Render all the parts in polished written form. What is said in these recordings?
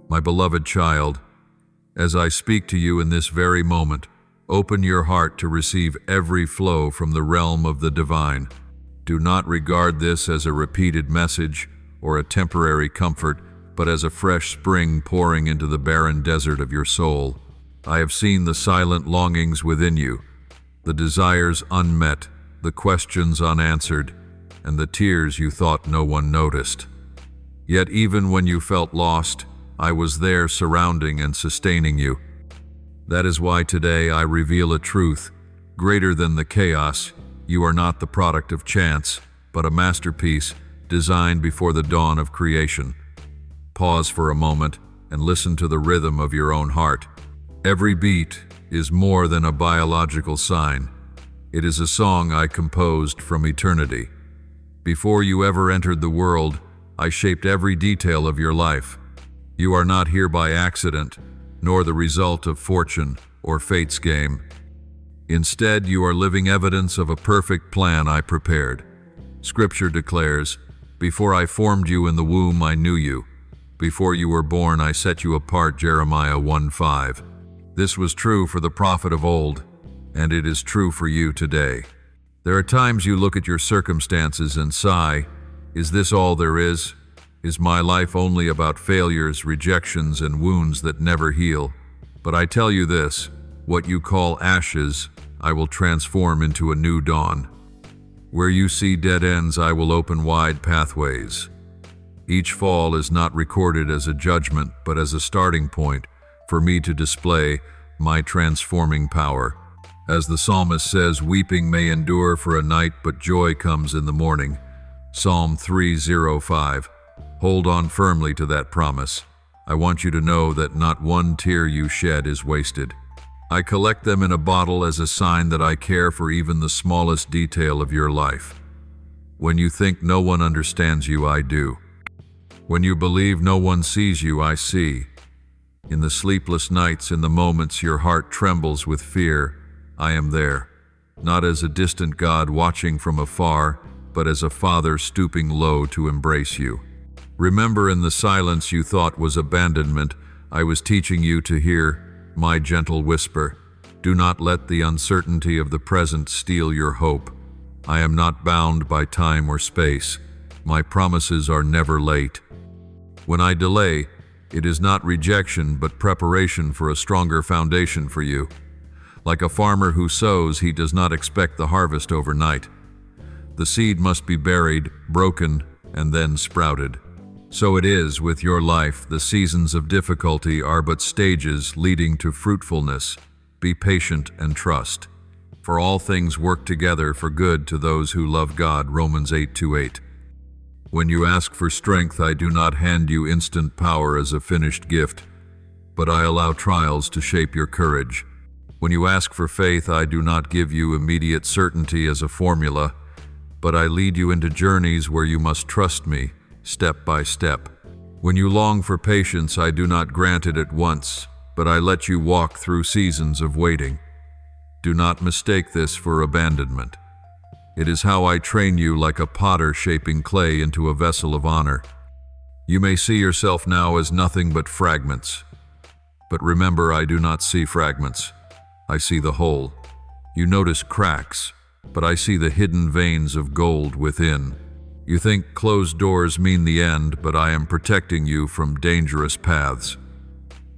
My beloved child, as I speak to you in this very moment, open your heart to receive every flow from the realm of the divine. Do not regard this as a repeated message or a temporary comfort, but as a fresh spring pouring into the barren desert of your soul. I have seen the silent longings within you, the desires unmet, the questions unanswered, and the tears you thought no one noticed. Yet even when you felt lost, I was there surrounding and sustaining you. That is why today I reveal a truth greater than the chaos. You are not the product of chance, but a masterpiece designed before the dawn of creation. Pause for a moment and listen to the rhythm of your own heart. Every beat is more than a biological sign. It is a song I composed from eternity. Before you ever entered the world, I shaped every detail of your life. You are not here by accident, nor the result of fortune or fate's game. Instead, you are living evidence of a perfect plan I prepared. Scripture declares, "Before I formed you in the womb, I knew you. Before you were born, I set you apart," Jeremiah 1:5. This was true for the prophet of old, and it is true for you today. There are times you look at your circumstances and sigh, "Is this all there is? Is my life only about failures, rejections, and wounds that never heal?" But I tell you this, what you call ashes, I will transform into a new dawn. Where you see dead ends, I will open wide pathways. Each fall is not recorded as a judgment, but as a starting point for me to display my transforming power. As the psalmist says, "Weeping may endure for a night, but joy comes in the morning." Psalm 3:05. Hold on firmly to that promise. I want you to know that not one tear you shed is wasted. I collect them in a bottle as a sign that I care for even the smallest detail of your life. When you think no one understands you, I do. When you believe no one sees you, I see. In the sleepless nights, in the moments your heart trembles with fear, I am there. Not as a distant God watching from afar, but as a father stooping low to embrace you. Remember, in the silence you thought was abandonment, I was teaching you to hear my gentle whisper. Do not let the uncertainty of the present steal your hope. I am not bound by time or space. My promises are never late. When I delay, it is not rejection, but preparation for a stronger foundation for you. Like a farmer who sows, he does not expect the harvest overnight. The seed must be buried, broken, and then sprouted. So it is with your life. The seasons of difficulty are but stages leading to fruitfulness. Be patient and trust. For all things work together for good to those who love God, Romans 8:8. When you ask for strength, I do not hand you instant power as a finished gift, but I allow trials to shape your courage. When you ask for faith, I do not give you immediate certainty as a formula, but I lead you into journeys where you must trust me, step by step. When you long for patience, I do not grant it at once, but I let you walk through seasons of waiting. Do not mistake this for abandonment. It is how I train you, like a potter shaping clay into a vessel of honor. You may see yourself now as nothing but fragments, but remember, I do not see fragments. I see the whole. You notice cracks, but I see the hidden veins of gold within. You think closed doors mean the end, but I am protecting you from dangerous paths.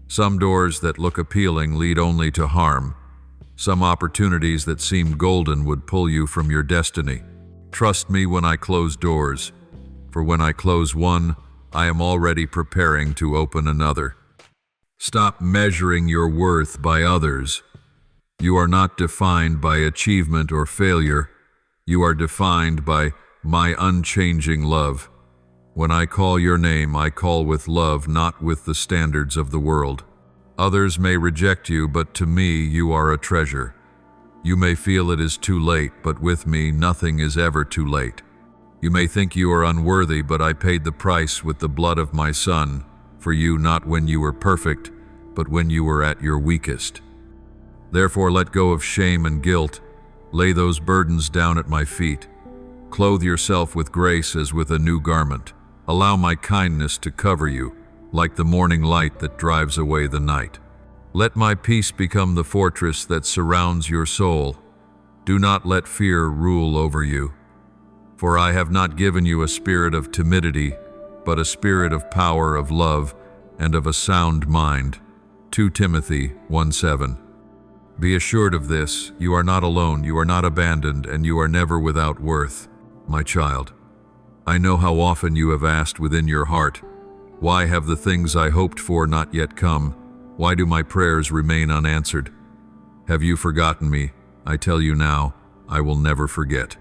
Some doors that look appealing lead only to harm. Some opportunities that seem golden would pull you from your destiny. Trust me when I close doors, for when I close one, I am already preparing to open another. Stop measuring your worth by others. You are not defined by achievement or failure. You are defined by my unchanging love. When I call your name, I call with love, not with the standards of the world. Others may reject you, but to me, you are a treasure. You may feel it is too late, but with me, nothing is ever too late. You may think you are unworthy, but I paid the price with the blood of my Son, for you, not when you were perfect, but when you were at your weakest. Therefore, let go of shame and guilt. Lay those burdens down at my feet. Clothe yourself with grace as with a new garment. Allow my kindness to cover you. like the morning light that drives away the night. Let my peace become the fortress that surrounds your soul. Do not let fear rule over you. For I have not given you a spirit of timidity, but a spirit of power, of love, and of a sound mind. 2 Timothy 1:7. Be assured of this, you are not alone, you are not abandoned, and you are never without worth. My child, I know how often you have asked within your heart, why have the things I hoped for not yet come? Why do my prayers remain unanswered? Have you forgotten me? I tell you now, I will never forget.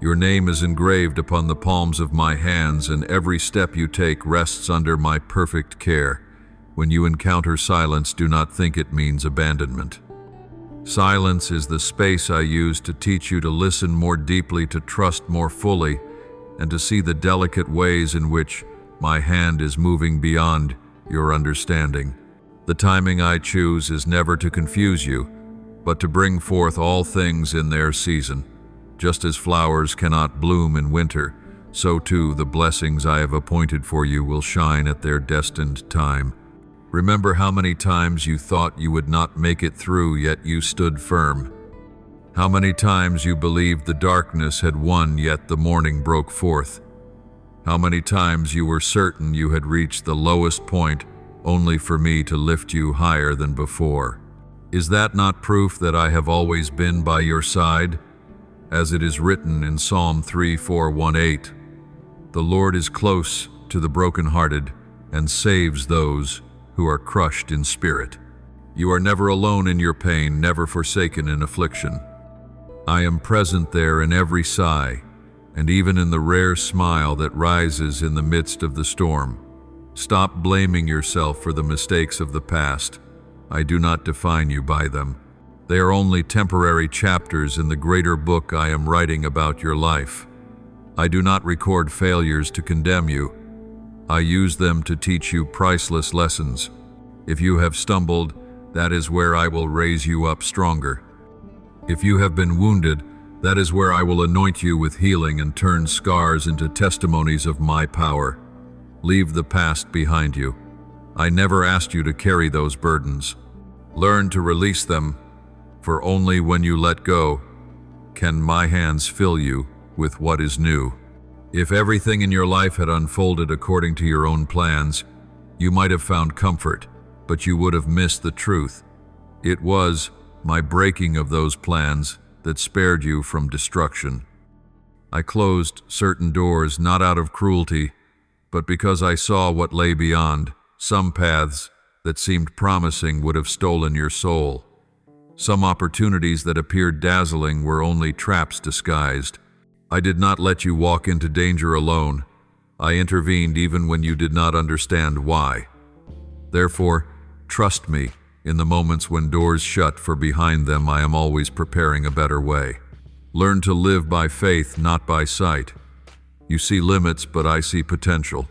Your name is engraved upon the palms of my hands, and every step you take rests under my perfect care. When you encounter silence, do not think it means abandonment. Silence is the space I use to teach you to listen more deeply, to trust more fully, and to see the delicate ways in which my hand is moving beyond your understanding. The timing I choose is never to confuse you, but to bring forth all things in their season. Just as flowers cannot bloom in winter, so too the blessings I have appointed for you will shine at their destined time. Remember how many times you thought you would not make it through, yet you stood firm. How many times you believed the darkness had won, yet the morning broke forth. How many times you were certain you had reached the lowest point, only for me to lift you higher than before. Is that not proof that I have always been by your side? As it is written in Psalm 3:4-1-8, the Lord is close to the brokenhearted and saves those who are crushed in spirit. You are never alone in your pain, never forsaken in affliction. I am present there in every sigh, and even in the rare smile that rises in the midst of the storm. Stop blaming yourself for the mistakes of the past. I do not define you by them. They are only temporary chapters in the greater book I am writing about your life. I do not record failures to condemn you. I use them to teach you priceless lessons. If you have stumbled, that is where I will raise you up stronger. If you have been wounded, that is where I will anoint you with healing and turn scars into testimonies of my power. Leave the past behind you. I never asked you to carry those burdens. Learn to release them, for only when you let go can my hands fill you with what is new. If everything in your life had unfolded according to your own plans, you might have found comfort, but you would have missed the truth. It was my breaking of those plans that spared you from destruction. I closed certain doors not out of cruelty, but because I saw what lay beyond. Some paths that seemed promising would have stolen your soul. Some opportunities that appeared dazzling were only traps disguised. I did not let you walk into danger alone. I intervened even when you did not understand why. Therefore, trust me in the moments when doors shut, for behind them I am always preparing a better way. Learn to live by faith, not by sight. You see limits, but I see potential.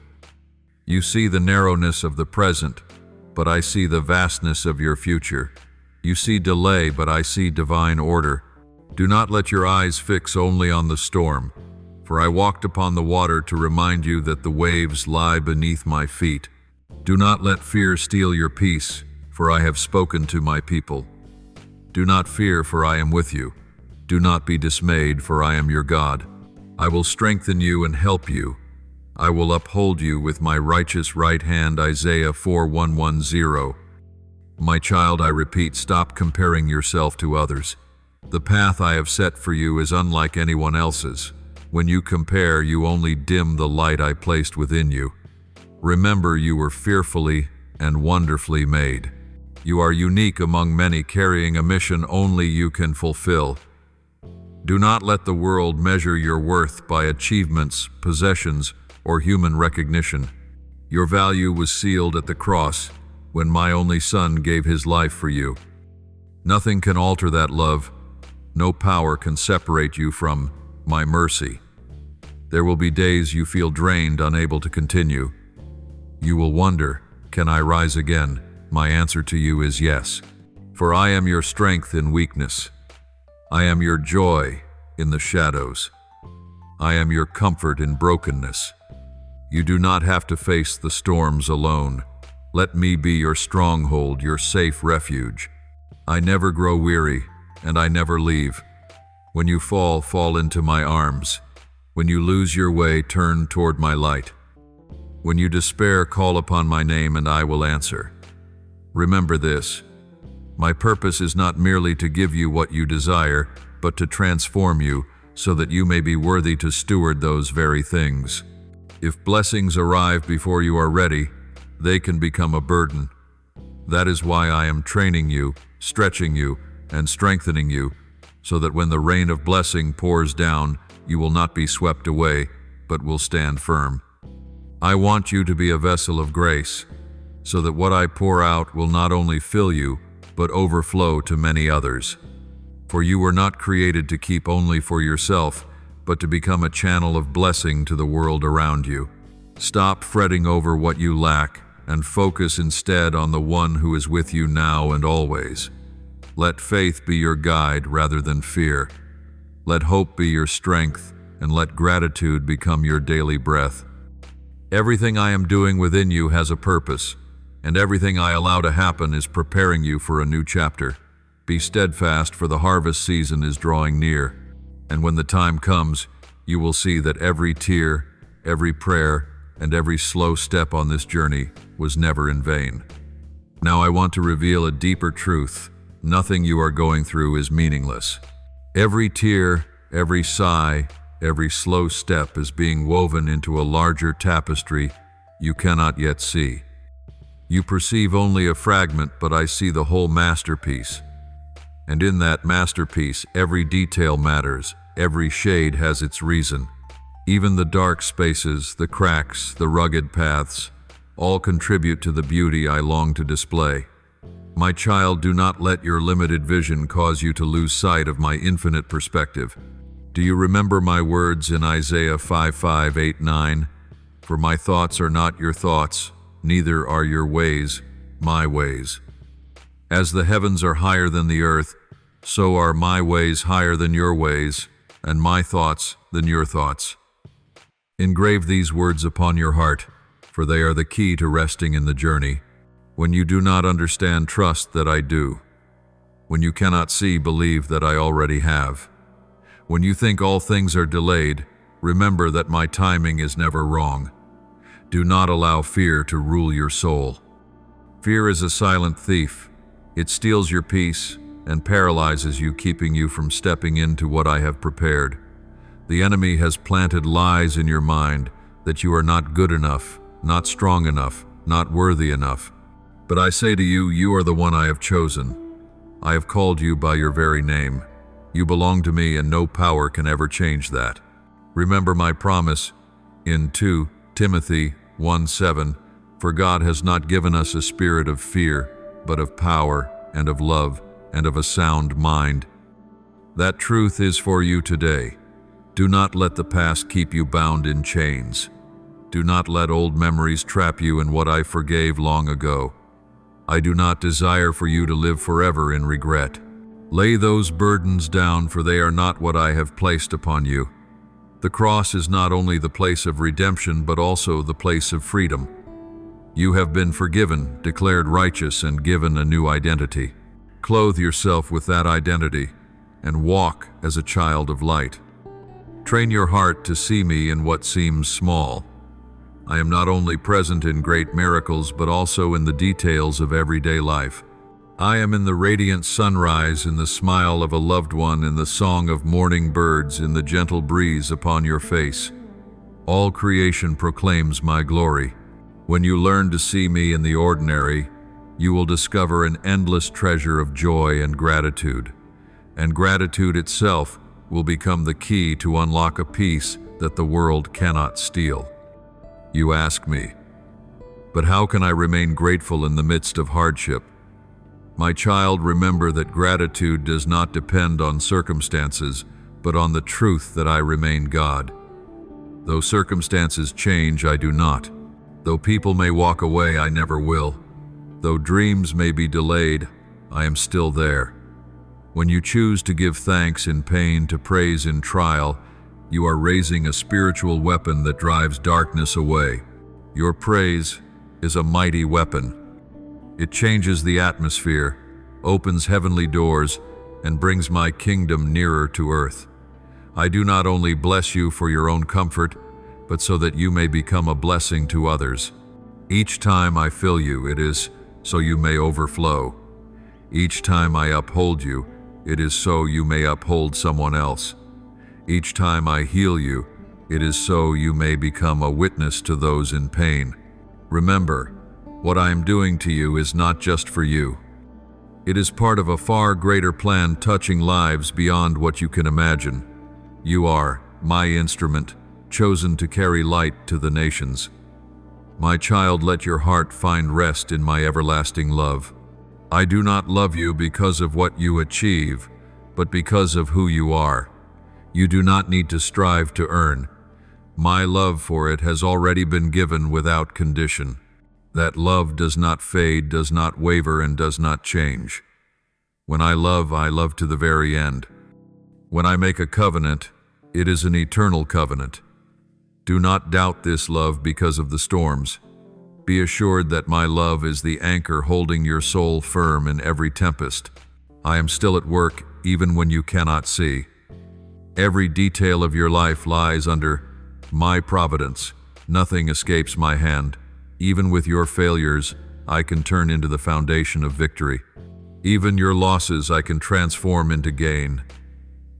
You see the narrowness of the present, but I see the vastness of your future. You see delay, but I see divine order. Do not let your eyes fix only on the storm, for I walked upon the water to remind you that the waves lie beneath my feet. Do not let fear steal your peace, for I have spoken to my people. Do not fear, for I am with you. Do not be dismayed, for I am your God. I will strengthen you and help you. I will uphold you with my righteous right hand. Isaiah 4:1-10. My child, I repeat, stop comparing yourself to others. The path I have set for you is unlike anyone else's. When you compare, you only dim the light I placed within you. Remember, you were fearfully and wonderfully made. You are unique among many, carrying a mission only you can fulfill. Do not let the world measure your worth by achievements, possessions, or human recognition. Your value was sealed at the cross when my only Son gave his life for you. Nothing can alter that love. No power can separate you from my mercy. There will be days you feel drained, unable to continue. You will wonder, can I rise again? My answer to you is yes. For I am your strength in weakness. I am your joy in the shadows. I am your comfort in brokenness. You do not have to face the storms alone. Let me be your stronghold, your safe refuge. I never grow weary, and I never leave. When you fall, fall into my arms. When you lose your way, turn toward my light. When you despair, call upon my name, and I will answer. Remember this: my purpose is not merely to give you what you desire, but to transform you so that you may be worthy to steward those very things. If blessings arrive before you are ready, they can become a burden. That is why I am training you, stretching you, and strengthening you, so that when the rain of blessing pours down, you will not be swept away, but will stand firm. I want you to be a vessel of grace, so that what I pour out will not only fill you, but overflow to many others. For you were not created to keep only for yourself, but to become a channel of blessing to the world around you. Stop fretting over what you lack, and focus instead on the one who is with you now and always. Let faith be your guide rather than fear. Let hope be your strength, and let gratitude become your daily breath. Everything I am doing within you has a purpose, and everything I allow to happen is preparing you for a new chapter. Be steadfast, for the harvest season is drawing near, and when the time comes, you will see that every tear, every prayer, and every slow step on this journey was never in vain. Now I want to reveal a deeper truth. Nothing you are going through is meaningless. Every tear, every sigh, every slow step is being woven into a larger tapestry you cannot yet see. You perceive only a fragment, but I see the whole masterpiece. And in that masterpiece, every detail matters, every shade has its reason. Even the dark spaces, the cracks, the rugged paths, all contribute to the beauty I long to display. My child, do not let your limited vision cause you to lose sight of my infinite perspective. Do you remember my words in Isaiah 5:8-9? For my thoughts are not your thoughts, neither are your ways my ways. As the heavens are higher than the earth, so are my ways higher than your ways, and my thoughts than your thoughts. Engrave these words upon your heart, for they are the key to resting in the journey. When you do not understand, trust that I do. When you cannot see, believe that I already have. When you think all things are delayed, remember that my timing is never wrong. Do not allow fear to rule your soul. Fear is a silent thief. It steals your peace and paralyzes you, keeping you from stepping into what I have prepared. The enemy has planted lies in your mind that you are not good enough, not strong enough, not worthy enough. But I say to you, you are the one I have chosen. I have called you by your very name. You belong to me, and no power can ever change that. Remember my promise in 2 Timothy 1:7, for God has not given us a spirit of fear, but of power and of love and of a sound mind. That truth is for you today. Do not let the past keep you bound in chains. Do not let old memories trap you in what I forgave long ago. I do not desire for you to live forever in regret. Lay those burdens down, for they are not what I have placed upon you. The cross is not only the place of redemption, but also the place of freedom. You have been forgiven, declared righteous, and given a new identity. Clothe yourself with that identity and walk as a child of light. Train your heart to see me in what seems small. I am not only present in great miracles, but also in the details of everyday life. I am in the radiant sunrise, in the smile of a loved one, in the song of morning birds, in the gentle breeze upon your face. All creation proclaims my glory. When you learn to see me in the ordinary, you will discover an endless treasure of joy and gratitude. And gratitude itself will become the key to unlock a peace that the world cannot steal. You ask me, but how can I remain grateful in the midst of hardship? My child, remember that gratitude does not depend on circumstances, but on the truth that I remain God. Though circumstances change, I do not. Though people may walk away, I never will. Though dreams may be delayed, I am still there. When you choose to give thanks in pain, to praise in trial, you are raising a spiritual weapon that drives darkness away. Your praise is a mighty weapon. It changes the atmosphere, opens heavenly doors, and brings my kingdom nearer to earth. I do not only bless you for your own comfort, but so that you may become a blessing to others. Each time I fill you, it is so you may overflow. Each time I uphold you, it is so you may uphold someone else. Each time I heal you, it is so you may become a witness to those in pain. Remember, what I am doing to you is not just for you. It is part of a far greater plan touching lives beyond what you can imagine. You are my instrument, chosen to carry light to the nations. My child, let your heart find rest in my everlasting love. I do not love you because of what you achieve, but because of who you are. You do not need to strive to earn. My love for it has already been given without condition. That love does not fade, does not waver, and does not change. When I love to the very end. When I make a covenant, it is an eternal covenant. Do not doubt this love because of the storms. Be assured that my love is the anchor holding your soul firm in every tempest. I am still at work even when you cannot see. Every detail of your life lies under my providence. Nothing escapes my hand. Even with your failures, I can turn into the foundation of victory. Even your losses I can transform into gain.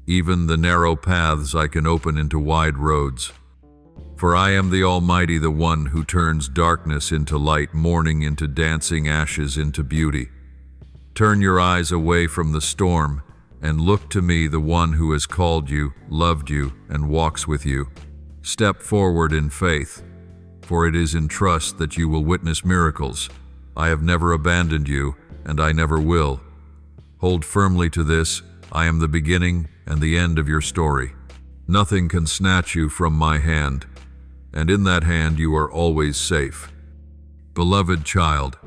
Even the narrow paths I can open into wide roads. For I am the Almighty, the one who turns darkness into light, mourning into dancing, ashes into beauty. Turn your eyes away from the storm and look to me, the one who has called you, loved you, and walks with you. Step forward in faith, for it is in trust that you will witness miracles. I have never abandoned you, and I never will. Hold firmly to this. I am the beginning and the end of your story. Nothing can snatch you from my hand, and in that hand you are always safe. Beloved child,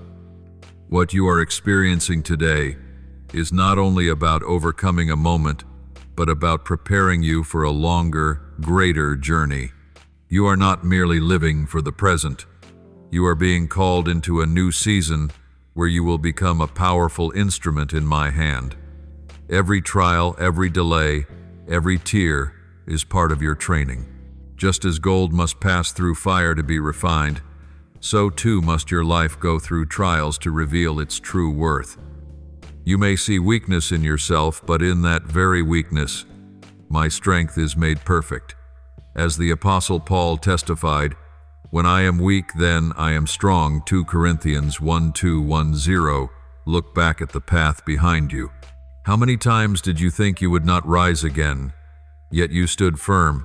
what you are experiencing today is not only about overcoming a moment, but about preparing you for a longer, greater journey. You are not merely living for the present. You are being called into a new season where you will become a powerful instrument in my hand. Every trial, every delay, every tear is part of your training. Just as gold must pass through fire to be refined, so too must your life go through trials to reveal its true worth. You may see weakness in yourself, but in that very weakness, my strength is made perfect. As the Apostle Paul testified, when I am weak, then I am strong. 2 Corinthians 1:2-1:0. Look back at the path behind you. How many times did you think you would not rise again, yet you stood firm?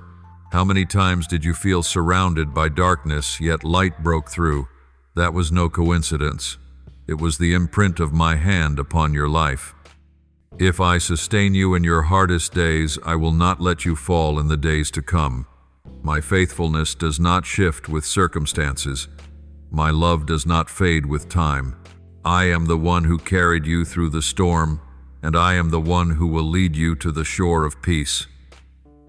How many times did you feel surrounded by darkness, yet light broke through? That was no coincidence. It was the imprint of my hand upon your life. If I sustain you in your hardest days, I will not let you fall in the days to come. My faithfulness does not shift with circumstances. My love does not fade with time. I am the one who carried you through the storm, and I am the one who will lead you to the shore of peace.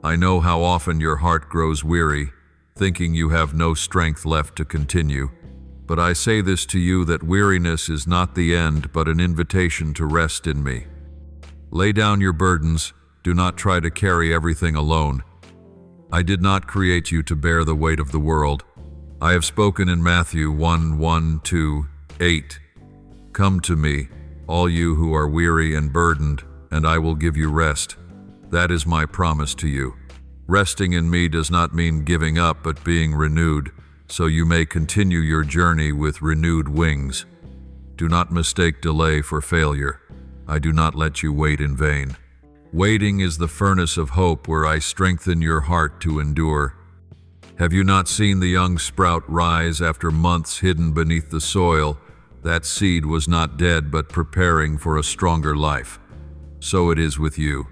I know how often your heart grows weary, thinking you have no strength left to continue. But I say this to you, that weariness is not the end, but an invitation to rest in me. Lay down your burdens. Do not try to carry everything alone. I did not create you to bear the weight of the world. I have spoken in Matthew 1:1-8. Come to me, all you who are weary and burdened, and I will give you rest. That is my promise to you. Resting in me does not mean giving up, but being renewed, so you may continue your journey with renewed wings. Do not mistake delay for failure. I do not let you wait in vain. Waiting is the furnace of hope where I strengthen your heart to endure. Have you not seen the young sprout rise after months hidden beneath the soil? That seed was not dead, but preparing for a stronger life. So it is with you.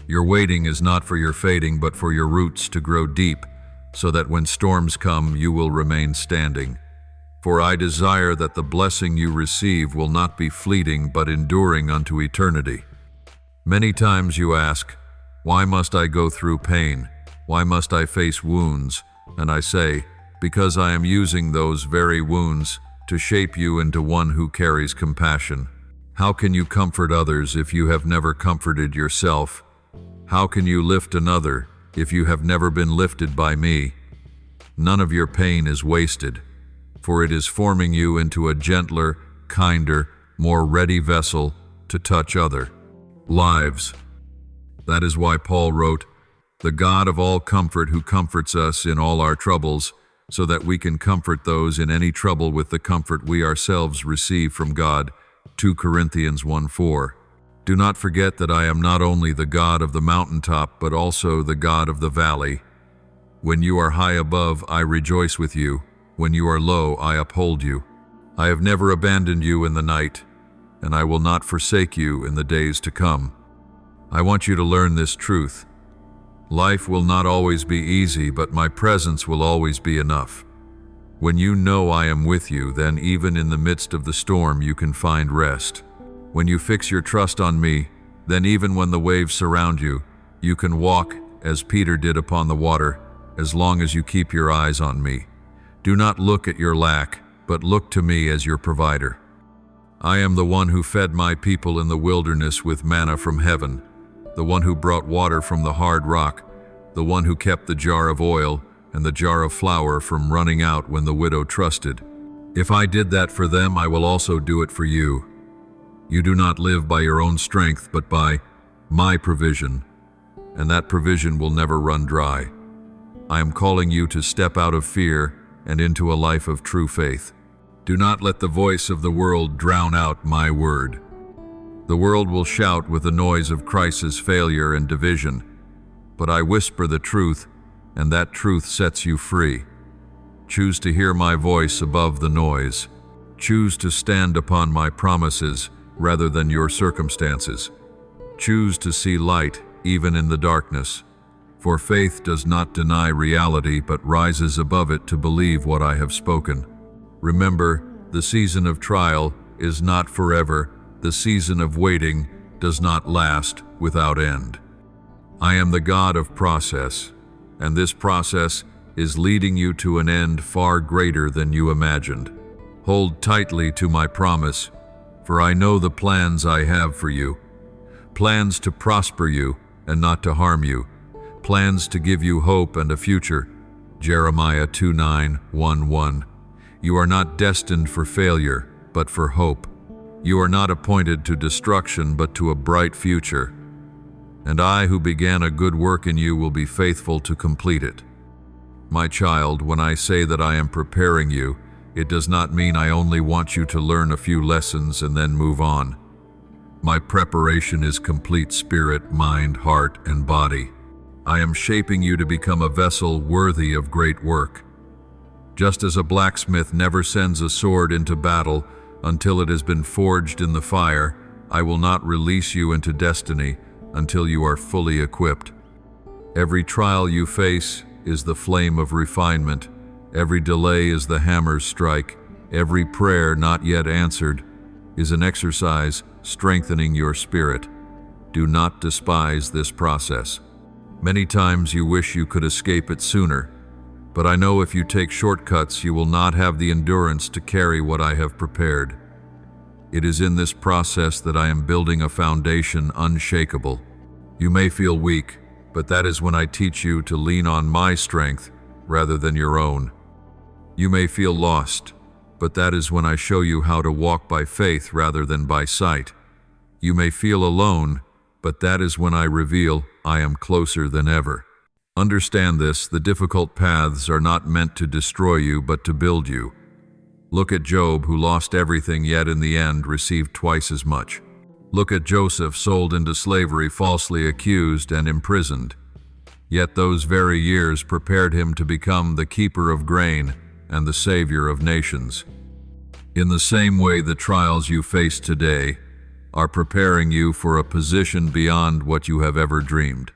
Your waiting is not for your fading, but for your roots to grow deep, so that when storms come, you will remain standing. For I desire that the blessing you receive will not be fleeting, but enduring unto eternity. Many times you ask, why must I go through pain? Why must I face wounds? And I say, because I am using those very wounds to shape you into one who carries compassion. How can you comfort others if you have never comforted yourself? How can you lift another if you have never been lifted by me? None of your pain is wasted, for it is forming you into a gentler, kinder, more ready vessel to touch other lives. That is why Paul wrote, "The God of all comfort who comforts us in all our troubles, so that we can comfort those in any trouble with the comfort we ourselves receive from God." 2 Corinthians 1:4. Do not forget that I am not only the God of the mountaintop, but also the God of the valley. When you are high above, I rejoice with you. When you are low, I uphold you. I have never abandoned you in the night, and I will not forsake you in the days to come. I want you to learn this truth. Life will not always be easy, but my presence will always be enough. When you know I am with you, then even in the midst of the storm you can find rest. When you fix your trust on me, then even when the waves surround you, you can walk as Peter did upon the water, as long as you keep your eyes on me. Do not look at your lack, but look to me as your provider. I am the one who fed my people in the wilderness with manna from heaven, the one who brought water from the hard rock, the one who kept the jar of oil and the jar of flour from running out when the widow trusted. If I did that for them, I will also do it for you. You do not live by your own strength, but by my provision, and that provision will never run dry. I am calling you to step out of fear and into a life of true faith. Do not let the voice of the world drown out my word. The world will shout with the noise of crisis, failure, and division, but I whisper the truth, and that truth sets you free. Choose to hear my voice above the noise. Choose to stand upon my promises rather than your circumstances. Choose to see light even in the darkness, for faith does not deny reality but rises above it to believe what I have spoken. Remember, the season of trial is not forever. The season of waiting does not last without end. I am the God of process, and this process is leading you to an end far greater than you imagined. Hold tightly to my promise, for I know the plans I have for you. Plans to prosper you and not to harm you. Plans to give you hope and a future. Jeremiah 29:1-1. You are not destined for failure, but for hope. You are not appointed to destruction, but to a bright future. And I who began a good work in you will be faithful to complete it. My child, when I say that I am preparing you, it does not mean I only want you to learn a few lessons and then move on. My preparation is complete spirit, mind, heart, and body. I am shaping you to become a vessel worthy of great work. Just as a blacksmith never sends a sword into battle until it has been forged in the fire, I will not release you into destiny until you are fully equipped. Every trial you face is the flame of refinement. Every delay is the hammer's strike. Every prayer not yet answered is an exercise strengthening your spirit. Do not despise this process. Many times you wish you could escape it sooner, but I know if you take shortcuts, you will not have the endurance to carry what I have prepared. It is in this process that I am building a foundation unshakable. You may feel weak, but that is when I teach you to lean on my strength rather than your own. You may feel lost, but that is when I show you how to walk by faith rather than by sight. You may feel alone, but that is when I reveal I am closer than ever. Understand this, the difficult paths are not meant to destroy you, but to build you. Look at Job, who lost everything, yet in the end received twice as much. Look at Joseph, sold into slavery, falsely accused and imprisoned. Yet those very years prepared him to become the keeper of grain and the savior of nations. In the same way, the trials you face today are preparing you for a position beyond what you have ever dreamed.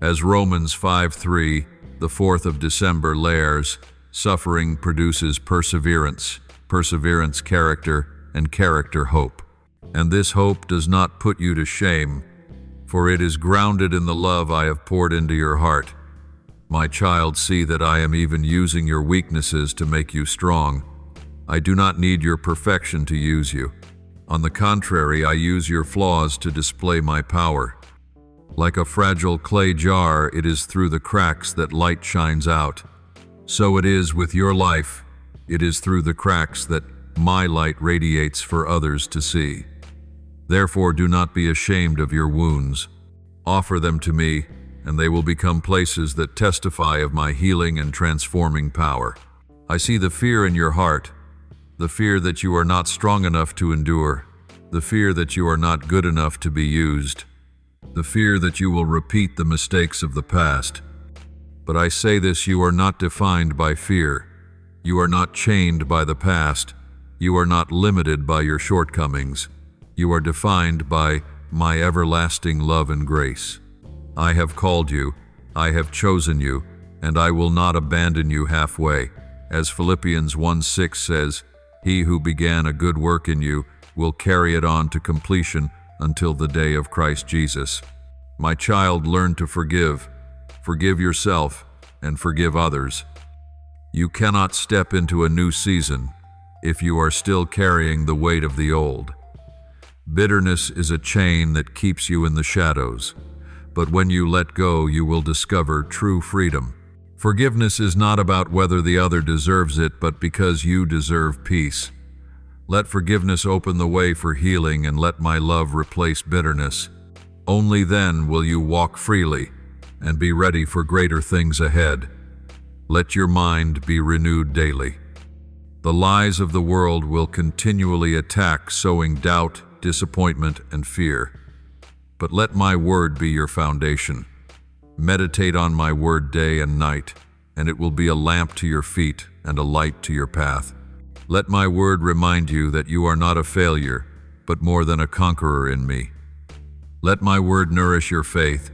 As Romans 5:3, the 4th of December, layers, suffering produces perseverance, perseverance character, and character hope. And this hope does not put you to shame, for it is grounded in the love I have poured into your heart. My child, see that I am even using your weaknesses to make you strong. I do not need your perfection to use you. On the contrary, I use your flaws to display my power. Like a fragile clay jar, it is through the cracks that light shines out. So it is with your life. It is through the cracks that my light radiates for others to see. Therefore, do not be ashamed of your wounds. Offer them to me, and they will become places that testify of my healing and transforming power. I see the fear in your heart, the fear that you are not strong enough to endure, the fear that you are not good enough to be used, the fear that you will repeat the mistakes of the past. But I say this, you are not defined by fear. You are not chained by the past. You are not limited by your shortcomings. You are defined by my everlasting love and grace. I have called you, I have chosen you, and I will not abandon you halfway. As Philippians 1:6 says, he who began a good work in you will carry it on to completion until the day of Christ Jesus. My child, learn to forgive. Forgive yourself and forgive others. You cannot step into a new season if you are still carrying the weight of the old. Bitterness is a chain that keeps you in the shadows, but when you let go, you will discover true freedom. Forgiveness is not about whether the other deserves it, but because you deserve peace. Let forgiveness open the way for healing, and let my love replace bitterness. Only then will you walk freely and be ready for greater things ahead. Let your mind be renewed daily. The lies of the world will continually attack, sowing doubt, disappointment, and fear. But let my word be your foundation. Meditate on my word day and night, and it will be a lamp to your feet and a light to your path. Let my word remind you that you are not a failure, but more than a conqueror in me. Let my word nourish your faith,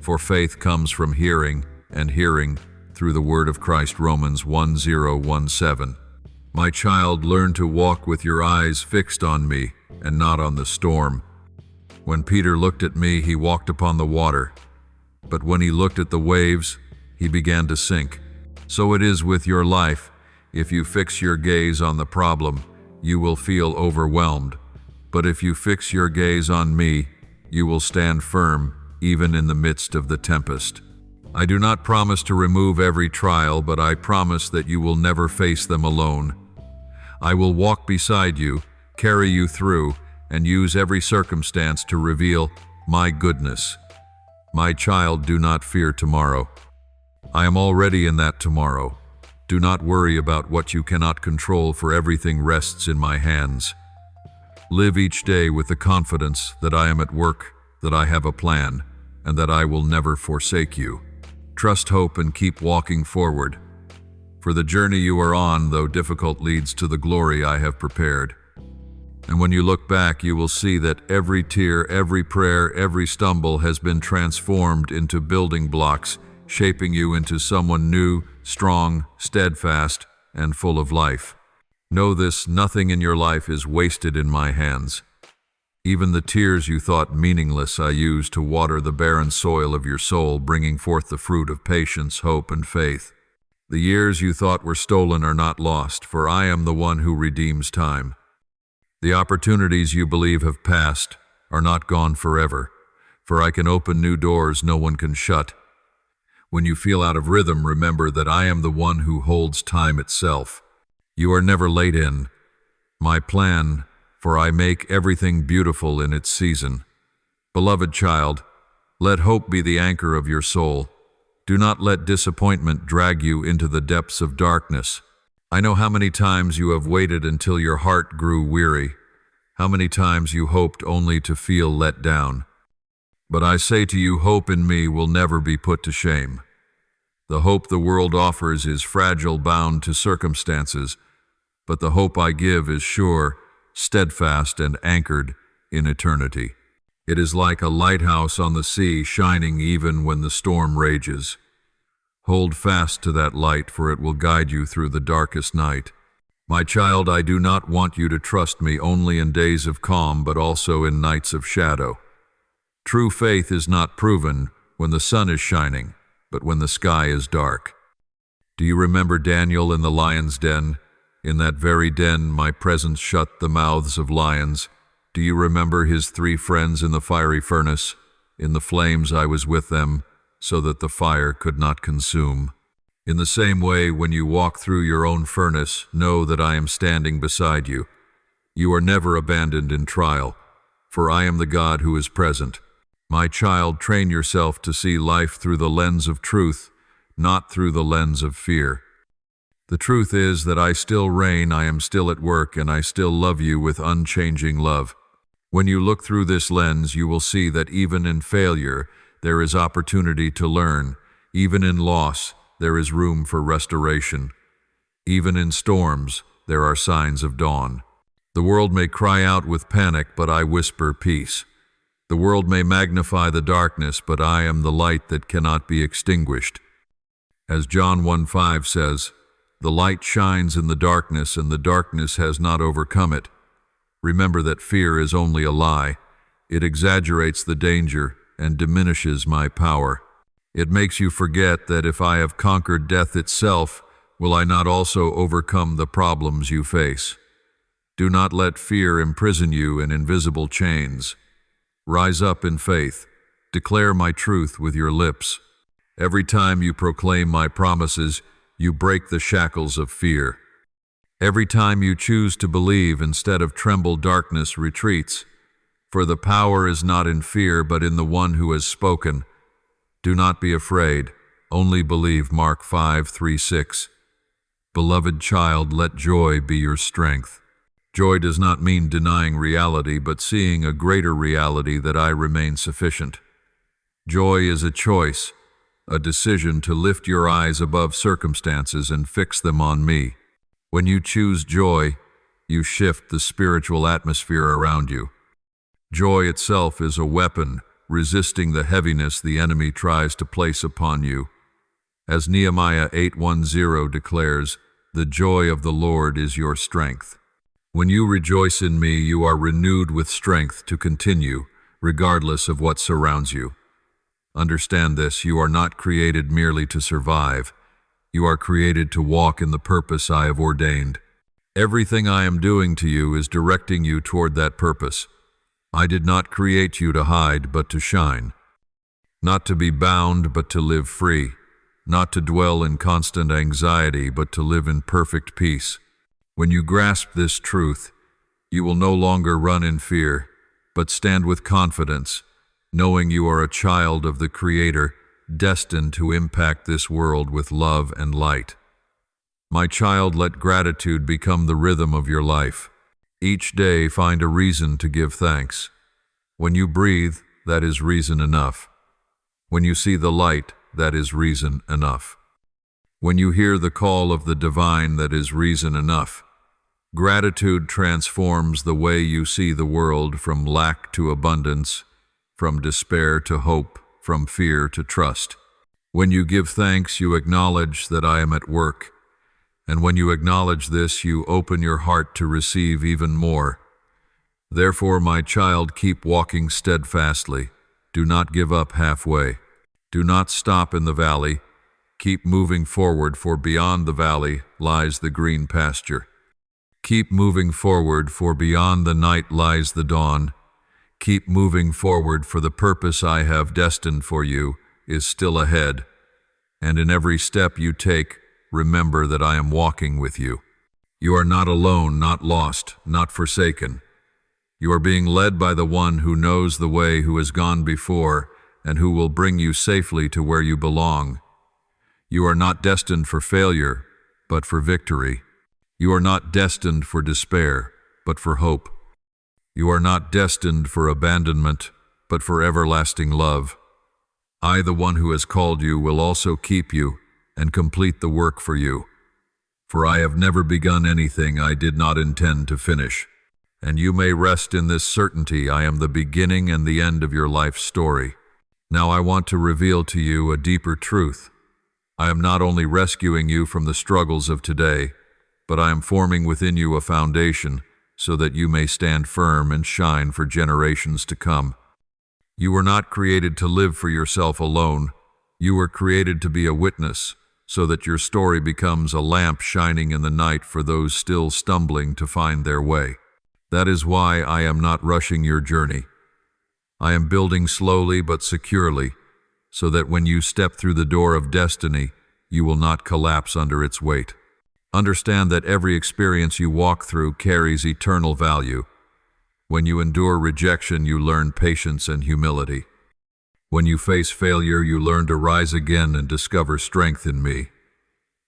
for faith comes from hearing, and hearing through the word of Christ. Romans 1:0-17. My child, learn to walk with your eyes fixed on me and not on the storm. When Peter looked at me, he walked upon the water. But when he looked at the waves, he began to sink. So it is with your life. If you fix your gaze on the problem, you will feel overwhelmed. But if you fix your gaze on me, you will stand firm, even in the midst of the tempest. I do not promise to remove every trial, but I promise that you will never face them alone. I will walk beside you, carry you through, and use every circumstance to reveal my goodness. My child, do not fear tomorrow. I am already in that tomorrow. Do not worry about what you cannot control, for everything rests in my hands. Live each day with the confidence that I am at work, that I have a plan, and that I will never forsake you. Trust hope and keep walking forward. For the journey you are on, though difficult, leads to the glory I have prepared. And when you look back, you will see that every tear, every prayer, every stumble has been transformed into building blocks, shaping you into someone new, strong, steadfast, and full of life. Know this, nothing in your life is wasted in my hands. Even the tears you thought meaningless I use to water the barren soil of your soul, bringing forth the fruit of patience, hope, and faith. The years you thought were stolen are not lost, for I am the one who redeems time. The opportunities you believe have passed are not gone forever, for I can open new doors no one can shut. When you feel out of rhythm, remember that I am the one who holds time itself. You are never late in my plan, for I make everything beautiful in its season. Beloved child, let hope be the anchor of your soul. Do not let disappointment drag you into the depths of darkness. I know how many times you have waited until your heart grew weary, how many times you hoped only to feel let down. But I say to you, hope in me will never be put to shame. The hope the world offers is fragile, bound to circumstances, but the hope I give is sure, steadfast, and anchored in eternity. It is like a lighthouse on the sea, shining even when the storm rages. Hold fast to that light, for it will guide you through the darkest night. My child, I do not want you to trust me only in days of calm, but also in nights of shadow. True faith is not proven when the sun is shining, but when the sky is dark. Do you remember Daniel in the lion's den? In that very den my presence shut the mouths of lions. Do you remember his 3 friends in the fiery furnace? In the flames I was with them, so that the fire could not consume. In the same way, when you walk through your own furnace, know that I am standing beside you. You are never abandoned in trial, for I am the God who is present. My child, train yourself to see life through the lens of truth, not through the lens of fear. The truth is that I still reign, I am still at work, and I still love you with unchanging love. When you look through this lens, you will see that even in failure, there is opportunity to learn. Even in loss, there is room for restoration. Even in storms, there are signs of dawn. The world may cry out with panic, but I whisper peace. The world may magnify the darkness, but I am the light that cannot be extinguished. As John 1:5 says, "The light shines in the darkness, and the darkness has not overcome it." Remember that fear is only a lie. It exaggerates the danger and diminishes my power. It makes you forget that if I have conquered death itself, will I not also overcome the problems you face? Do not let fear imprison you in invisible chains. Rise up in faith. Declare my truth with your lips. Every time you proclaim my promises, you break the shackles of fear. Every time you choose to believe instead of tremble, darkness retreats. For the power is not in fear, but in the one who has spoken. Do not be afraid, only believe. Mark 5:3-6. Beloved child, let joy be your strength. Joy does not mean denying reality, but seeing a greater reality, that I remain sufficient. Joy is a choice, a decision to lift your eyes above circumstances and fix them on me. When you choose joy, you shift the spiritual atmosphere around you. Joy itself is a weapon, resisting the heaviness the enemy tries to place upon you. As Nehemiah 8:10 declares, "The joy of the Lord is your strength." When you rejoice in me, you are renewed with strength to continue, regardless of what surrounds you. Understand this, you are not created merely to survive. You are created to walk in the purpose I have ordained. Everything I am doing to you is directing you toward that purpose. I did not create you to hide, but to shine. Not to be bound, but to live free. Not to dwell in constant anxiety, but to live in perfect peace. When you grasp this truth, you will no longer run in fear, but stand with confidence, knowing you are a child of the Creator, destined to impact this world with love and light. My child, let gratitude become the rhythm of your life. Each day find a reason to give thanks. When you breathe, that is reason enough. When you see the light, that is reason enough. When you hear the call of the divine, that is reason enough. Gratitude transforms the way you see the world, from lack to abundance, from despair to hope, from fear to trust. When you give thanks, you acknowledge that I am at work. And when you acknowledge this, you open your heart to receive even more. Therefore, my child, keep walking steadfastly. Do not give up halfway. Do not stop in the valley. Keep moving forward, for beyond the valley lies the green pasture. Keep moving forward, for beyond the night lies the dawn. Keep moving forward, for the purpose I have destined for you is still ahead. And in every step you take, remember that I am walking with you. You are not alone, not lost, not forsaken. You are being led by the one who knows the way, who has gone before, and who will bring you safely to where you belong. You are not destined for failure, but for victory. You are not destined for despair, but for hope. You are not destined for abandonment, but for everlasting love. I, the one who has called you, will also keep you and complete the work for you. For I have never begun anything I did not intend to finish. And you may rest in this certainty: I am the beginning and the end of your life story. Now I want to reveal to you a deeper truth. I am not only rescuing you from the struggles of today, but I am forming within you a foundation so that you may stand firm and shine for generations to come. You were not created to live for yourself alone. You were created to be a witness, so that your story becomes a lamp shining in the night for those still stumbling to find their way. That is why I am not rushing your journey. I am building slowly but securely, so that when you step through the door of destiny, you will not collapse under its weight. Understand that every experience you walk through carries eternal value. When you endure rejection, you learn patience and humility. When you face failure, you learn to rise again and discover strength in me.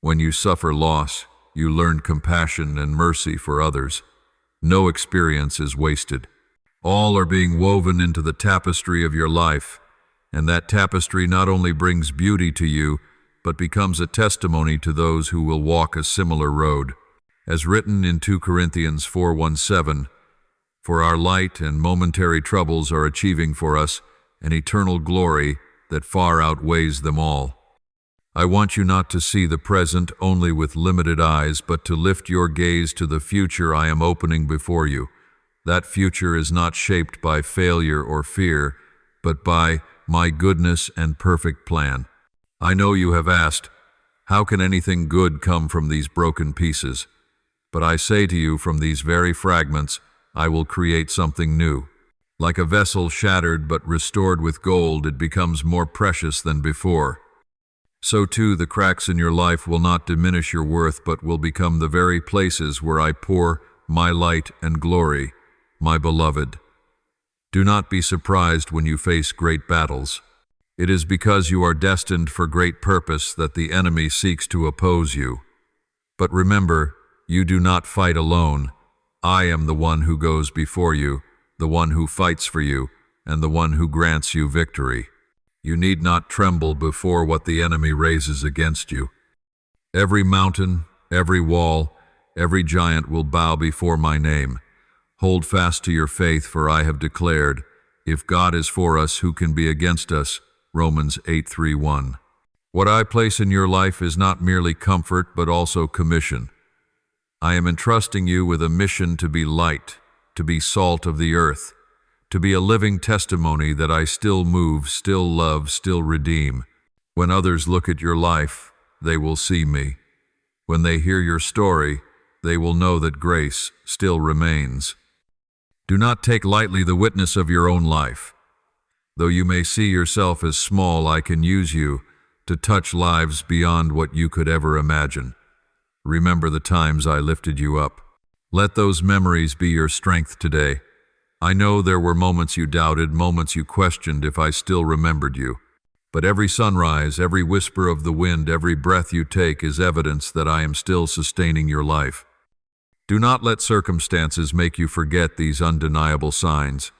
When you suffer loss, you learn compassion and mercy for others. No experience is wasted. All are being woven into the tapestry of your life, and that tapestry not only brings beauty to you, but becomes a testimony to those who will walk a similar road. As written in 2 Corinthians 4:17, "For our light and momentary troubles are achieving for us an eternal glory that far outweighs them all." I want you not to see the present only with limited eyes, but to lift your gaze to the future I am opening before you. That future is not shaped by failure or fear, but by my goodness and perfect plan. I know you have asked, how can anything good come from these broken pieces? But I say to you, from these very fragments, I will create something new. Like a vessel shattered but restored with gold, it becomes more precious than before. So too, the cracks in your life will not diminish your worth, but will become the very places where I pour my light and glory, my beloved. Do not be surprised when you face great battles. It is because you are destined for great purpose that the enemy seeks to oppose you. But remember, you do not fight alone. I am the one who goes before you, the one who fights for you, and the one who grants you victory. You need not tremble before what the enemy raises against you. Every mountain, every wall, every giant will bow before my name. Hold fast to your faith, for I have declared, if God is for us, who can be against us? Romans 8:3-1. What I place in your life is not merely comfort, but also commission. I am entrusting you with a mission to be light, to be salt of the earth, to be a living testimony that I still move, still love, still redeem. When others look at your life, they will see me. When they hear your story, they will know that grace still remains. Do not take lightly the witness of your own life. Though you may see yourself as small, I can use you to touch lives beyond what you could ever imagine. Remember the times I lifted you up. Let those memories be your strength today. I know there were moments you doubted, moments you questioned if I still remembered you. But every sunrise, every whisper of the wind, every breath you take is evidence that I am still sustaining your life. Do not let circumstances make you forget these undeniable signs.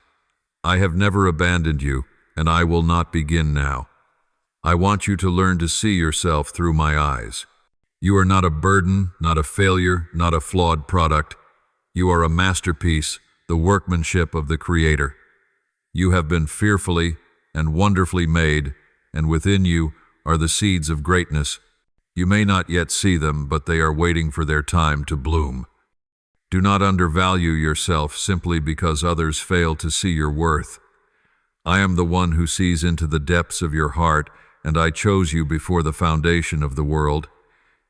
I have never abandoned you, and I will not begin now. I want you to learn to see yourself through my eyes. You are not a burden, not a failure, not a flawed product. You are a masterpiece, the workmanship of the Creator. You have been fearfully and wonderfully made, and within you are the seeds of greatness. You may not yet see them, but they are waiting for their time to bloom. Do not undervalue yourself simply because others fail to see your worth. I am the one who sees into the depths of your heart, and I chose you before the foundation of the world.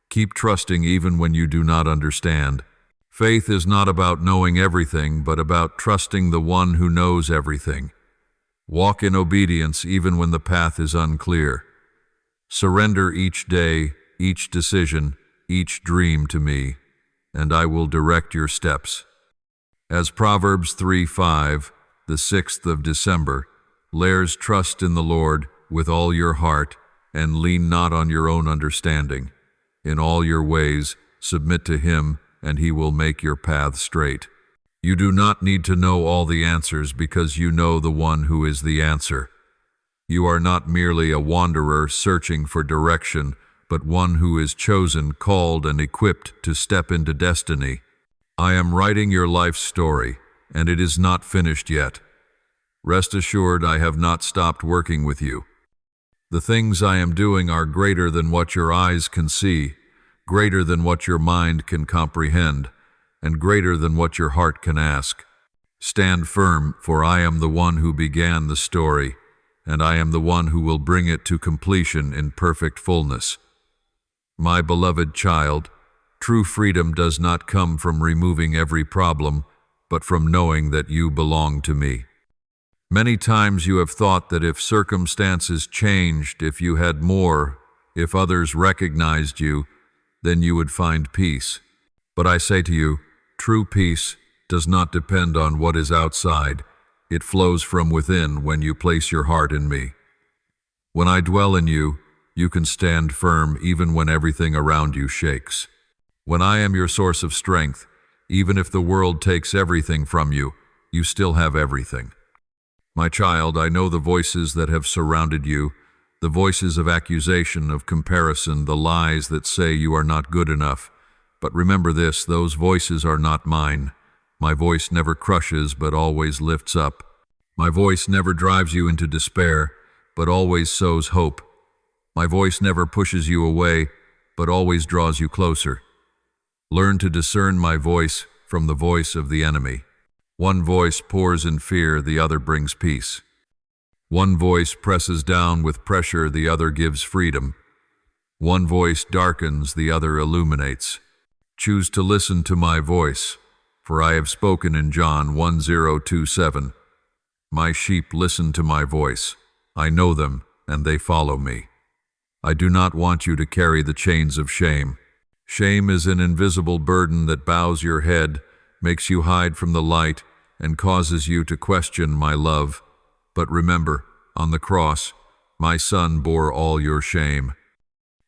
Keep trusting even when you do not understand. Faith is not about knowing everything, but about trusting the one who knows everything. Walk in obedience even when the path is unclear. Surrender each day, each decision, each dream to me, and I will direct your steps. As Proverbs 3:5, the 6th of December, declares, trust in the Lord with all your heart, and lean not on your own understanding. In all your ways submit to him, and he will make your path straight. You do not need to know all the answers because you know the one who is the answer. You are not merely a wanderer searching for direction, but one who is chosen, called, and equipped to step into destiny. I am writing your life story, and it is not finished yet. Rest assured, I have not stopped working with you. The things I am doing are greater than what your eyes can see, greater than what your mind can comprehend, and greater than what your heart can ask. Stand firm, for I am the one who began the story, and I am the one who will bring it to completion in perfect fullness. My beloved child, true freedom does not come from removing every problem, but from knowing that you belong to me. Many times you have thought that if circumstances changed, if you had more, if others recognized you, then you would find peace. But I say to you, true peace does not depend on what is outside. It flows from within when you place your heart in me. When I dwell in you, you can stand firm even when everything around you shakes. When I am your source of strength, even if the world takes everything from you, you still have everything. My child, I know the voices that have surrounded you, the voices of accusation, of comparison, the lies that say you are not good enough. But remember this, those voices are not mine. My voice never crushes, but always lifts up. My voice never drives you into despair, but always sows hope. My voice never pushes you away, but always draws you closer. Learn to discern my voice from the voice of the enemy. One voice pours in fear, the other brings peace. One voice presses down with pressure, the other gives freedom. One voice darkens, the other illuminates. Choose to listen to my voice, for I have spoken in John 10:27. My sheep listen to my voice. I know them, and they follow me. I do not want you to carry the chains of shame. Shame is an invisible burden that bows your head, makes you hide from the light, and causes you to question my love. But remember, on the cross, my Son bore all your shame.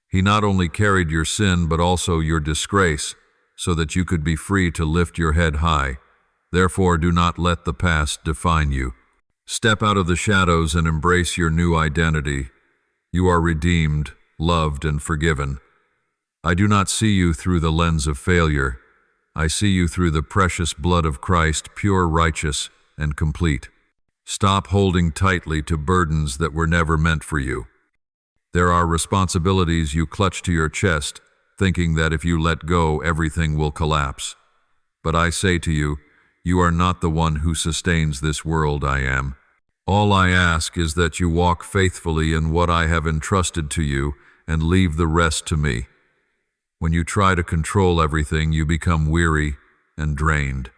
He not only carried your sin, but also your disgrace, so that you could be free to lift your head high. Therefore, do not let the past define you. Step out of the shadows and embrace your new identity. You are redeemed, loved, and forgiven. I do not see you through the lens of failure. I see you through the precious blood of Christ, pure, righteous, and complete. Stop holding tightly to burdens that were never meant for you. There are responsibilities you clutch to your chest, thinking that if you let go, everything will collapse. But I say to you, you are not the one who sustains this world. I am. All I ask is that you walk faithfully in what I have entrusted to you and leave the rest to me. When you try to control everything, you become weary and drained.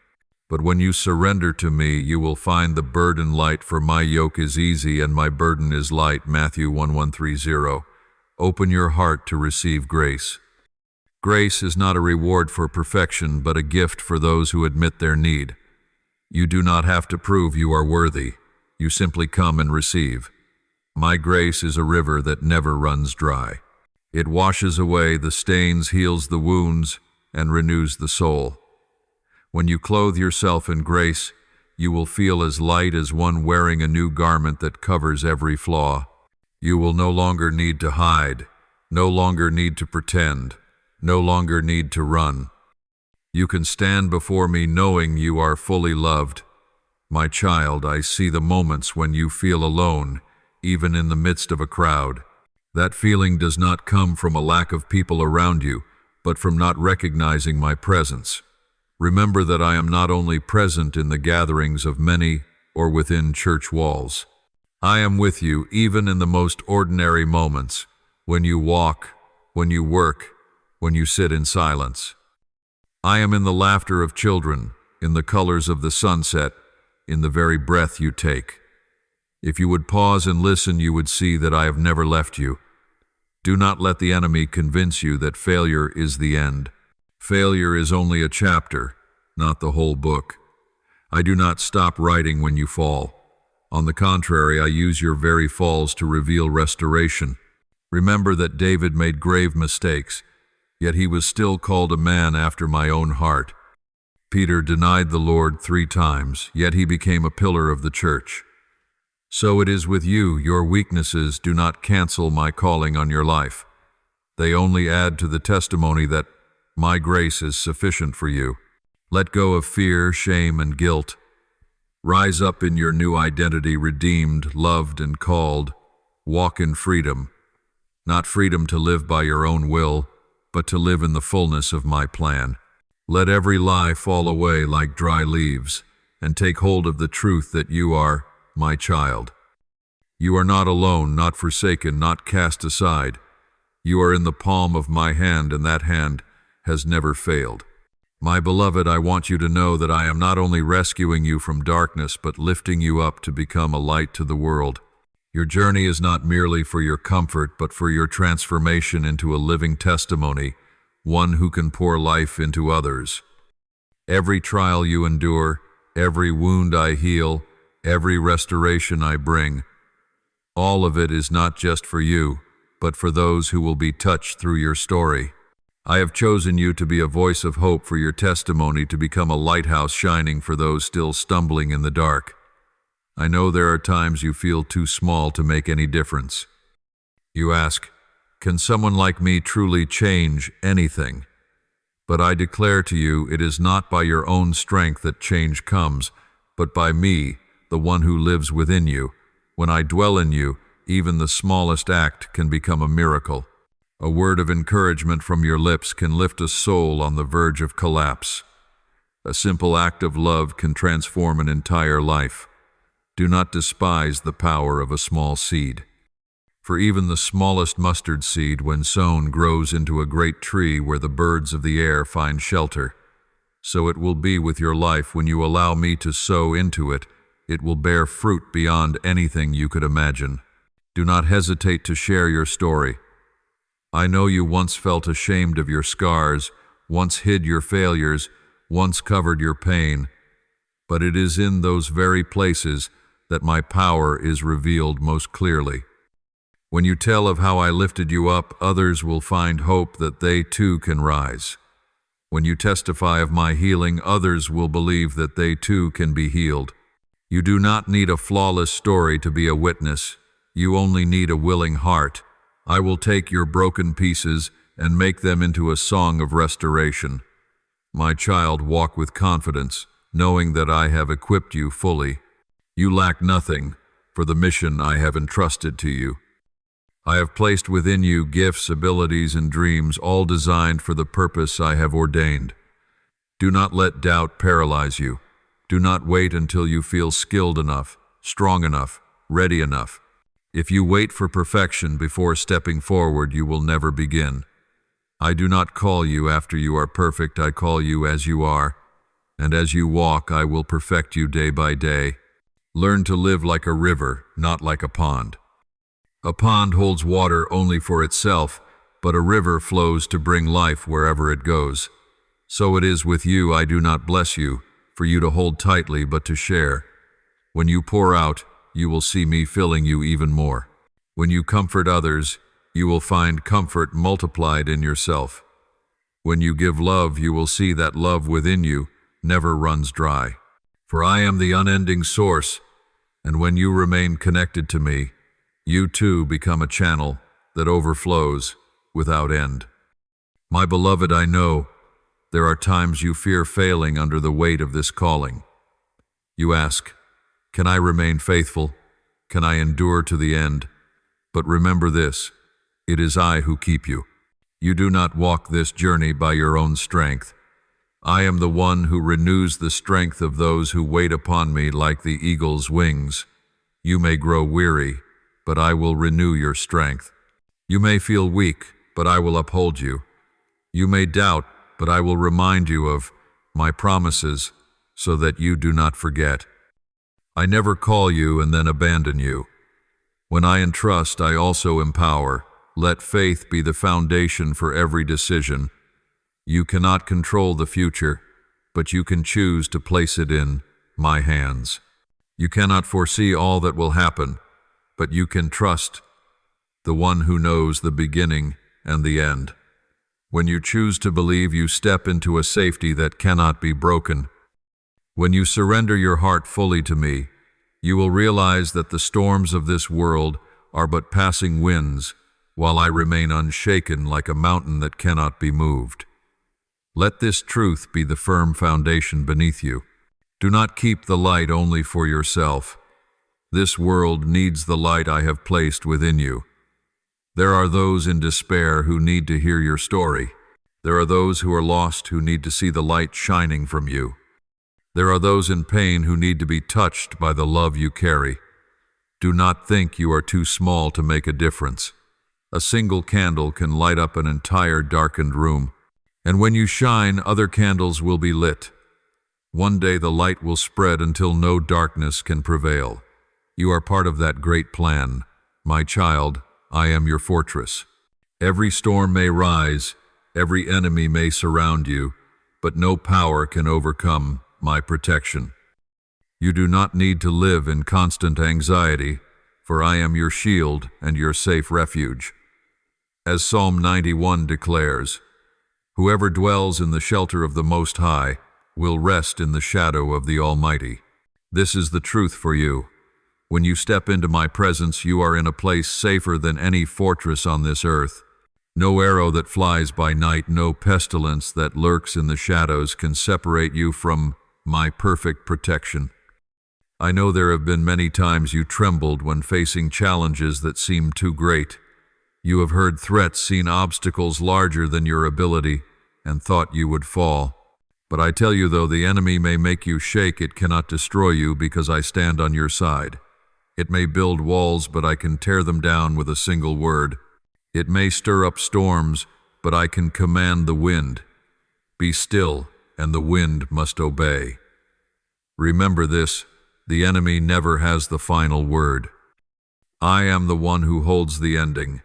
But when you surrender to me, you will find the burden light, for my yoke is easy and my burden is light. Matthew 1130. Open your heart to receive grace. Grace is not a reward for perfection, but a gift for those who admit their need. You do not have to prove you are worthy. You simply come and receive. My grace is a river that never runs dry. It washes away the stains, heals the wounds, and renews the soul. When you clothe yourself in grace, you will feel as light as one wearing a new garment that covers every flaw. You will no longer need to hide, no longer need to pretend, no longer need to run. You can stand before me knowing you are fully loved. My child, I see the moments when you feel alone, even in the midst of a crowd. That feeling does not come from a lack of people around you, but from not recognizing my presence. Remember that I am not only present in the gatherings of many or within church walls. I am with you even in the most ordinary moments, when you walk, when you work, when you sit in silence. I am in the laughter of children, in the colors of the sunset, in the very breath you take. If you would pause and listen, you would see that I have never left you. Do not let the enemy convince you that failure is the end. Failure is only a chapter, not the whole book. I do not stop writing when you fall. On the contrary, I use your very falls to reveal restoration. Remember that David made grave mistakes, yet he was still called a man after my own heart. Peter denied the Lord 3 times, yet he became a pillar of the church. So it is with you. Your weaknesses do not cancel my calling on your life. They only add to the testimony that my grace is sufficient for you. Let go of fear, shame, and guilt. Rise up in your new identity, redeemed, loved, and called. Walk in freedom. Not freedom to live by your own will, but to live in the fullness of my plan. Let every lie fall away like dry leaves, and take hold of the truth that you are my child. You are not alone, not forsaken, not cast aside. You are in the palm of my hand, and that hand has never failed. My beloved, I want you to know that I am not only rescuing you from darkness, but lifting you up to become a light to the world. Your journey is not merely for your comfort, but for your transformation into a living testimony, one who can pour life into others. Every trial you endure, every wound I heal, every restoration I bring, all of it is not just for you, but for those who will be touched through your story. I have chosen you to be a voice of hope for your testimony, to become a lighthouse shining for those still stumbling in the dark. I know there are times you feel too small to make any difference. You ask, can someone like me truly change anything? But I declare to you, it is not by your own strength that change comes, but by me, the one who lives within you. When I dwell in you, even the smallest act can become a miracle. A word of encouragement from your lips can lift a soul on the verge of collapse. A simple act of love can transform an entire life. Do not despise the power of a small seed. For even the smallest mustard seed, when sown, grows into a great tree where the birds of the air find shelter. So it will be with your life when you allow me to sow into it. It will bear fruit beyond anything you could imagine. Do not hesitate to share your story. I know you once felt ashamed of your scars, once hid your failures, once covered your pain. But it is in those very places that my power is revealed most clearly. When you tell of how I lifted you up, others will find hope that they too can rise. When you testify of my healing, others will believe that they too can be healed. You do not need a flawless story to be a witness. You only need a willing heart. I will take your broken pieces and make them into a song of restoration. My child, walk with confidence, knowing that I have equipped you fully. You lack nothing for the mission I have entrusted to you. I have placed within you gifts, abilities, and dreams, all designed for the purpose I have ordained. Do not let doubt paralyze you. Do not wait until you feel skilled enough, strong enough, ready enough. If you wait for perfection before stepping forward, you will never begin. I do not call you after you are perfect, I call you as you are. And as you walk, I will perfect you day by day. Learn to live like a river, not like a pond. A pond holds water only for itself, but a river flows to bring life wherever it goes. So it is with you. I do not bless you for you to hold tightly, but to share. When you pour out, you will see me filling you even more. When you comfort others, you will find comfort multiplied in yourself. When you give love, you will see that love within you never runs dry. For I am the unending source, and when you remain connected to me, you too become a channel that overflows without end. My beloved, I know there are times you fear failing under the weight of this calling. You ask, can I remain faithful? Can I endure to the end? But remember this, it is I who keep you. You do not walk this journey by your own strength. I am the one who renews the strength of those who wait upon me like the eagle's wings. You may grow weary, but I will renew your strength. You may feel weak, but I will uphold you. You may doubt, but I will remind you of my promises so that you do not forget. I never call you and then abandon you. When I entrust, I also empower. Let faith be the foundation for every decision. You cannot control the future, but you can choose to place it in my hands. You cannot foresee all that will happen, but you can trust the one who knows the beginning and the end. When you choose to believe, you step into a safety that cannot be broken. When you surrender your heart fully to me, you will realize that the storms of this world are but passing winds, while I remain unshaken like a mountain that cannot be moved. Let this truth be the firm foundation beneath you. Do not keep the light only for yourself. This world needs the light I have placed within you. There are those in despair who need to hear your story. There are those who are lost who need to see the light shining from you. There are those in pain who need to be touched by the love you carry. Do not think you are too small to make a difference. A single candle can light up an entire darkened room. And when you shine, other candles will be lit. One day the light will spread until no darkness can prevail. You are part of that great plan. My child, I am your fortress. Every storm may rise, every enemy may surround you, but no power can overcome my protection. You do not need to live in constant anxiety, for I am your shield and your safe refuge. As Psalm 91 declares, whoever dwells in the shelter of the Most High will rest in the shadow of the Almighty. This is the truth for you. When you step into my presence, you are in a place safer than any fortress on this earth. No arrow that flies by night, no pestilence that lurks in the shadows can separate you from my perfect protection. I know there have been many times you trembled when facing challenges that seemed too great. You have heard threats, seen obstacles larger than your ability, and thought you would fall. But I tell you, though the enemy may make you shake, it cannot destroy you because I stand on your side. It may build walls, but I can tear them down with a single word. It may stir up storms, but I can command the wind. Be still, and the wind must obey. Remember this, the enemy never has the final word. I am the one who holds the ending,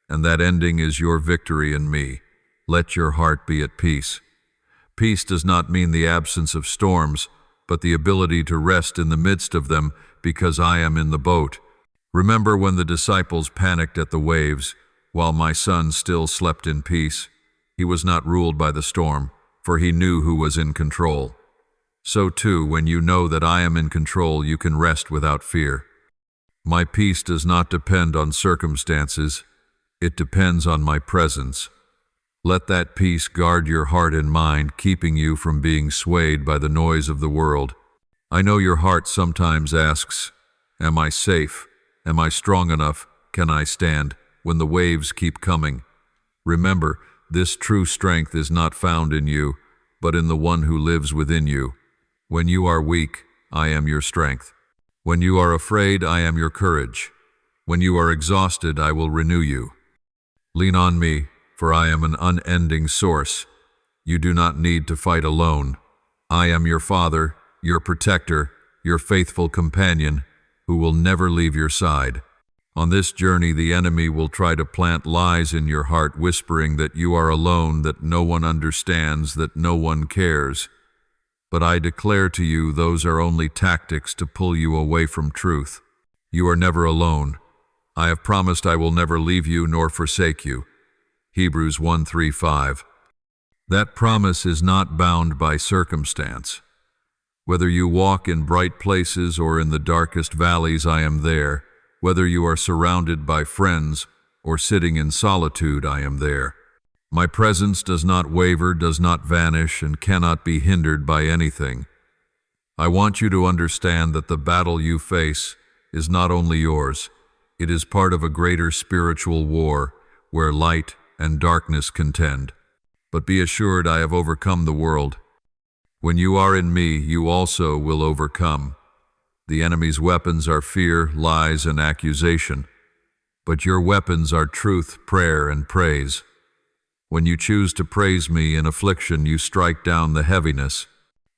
and that ending is your victory in me. Let your heart be at peace. Peace does not mean the absence of storms, but the ability to rest in the midst of them because I am in the boat. Remember when the disciples panicked at the waves, while my son still slept in peace? He was not ruled by the storm, for he knew who was in control. So too, when you know that I am in control, you can rest without fear. My peace does not depend on circumstances. It depends on my presence. Let that peace guard your heart and mind, keeping you from being swayed by the noise of the world. I know your heart sometimes asks, am I safe? Am I strong enough? Can I stand when the waves keep coming? Remember, this true strength is not found in you, but in the one who lives within you. When you are weak, I am your strength. When you are afraid, I am your courage. When you are exhausted, I will renew you. Lean on me, for I am an unending source. You do not need to fight alone. I am your Father, your protector, your faithful companion, who will never leave your side. On this journey, the enemy will try to plant lies in your heart, whispering that you are alone, that no one understands, that no one cares. But I declare to you, those are only tactics to pull you away from truth. You are never alone. I have promised I will never leave you nor forsake you. Hebrews 1:3-5. That promise is not bound by circumstance. Whether you walk in bright places or in the darkest valleys, I am there. Whether you are surrounded by friends or sitting in solitude, I am there. My presence does not waver, does not vanish, and cannot be hindered by anything. I want you to understand that the battle you face is not only yours. It is part of a greater spiritual war where light and darkness contend. But be assured I have overcome the world. When you are in me, you also will overcome. The enemy's weapons are fear, lies, and accusation. But your weapons are truth, prayer, and praise. When you choose to praise me in affliction, you strike down the heaviness.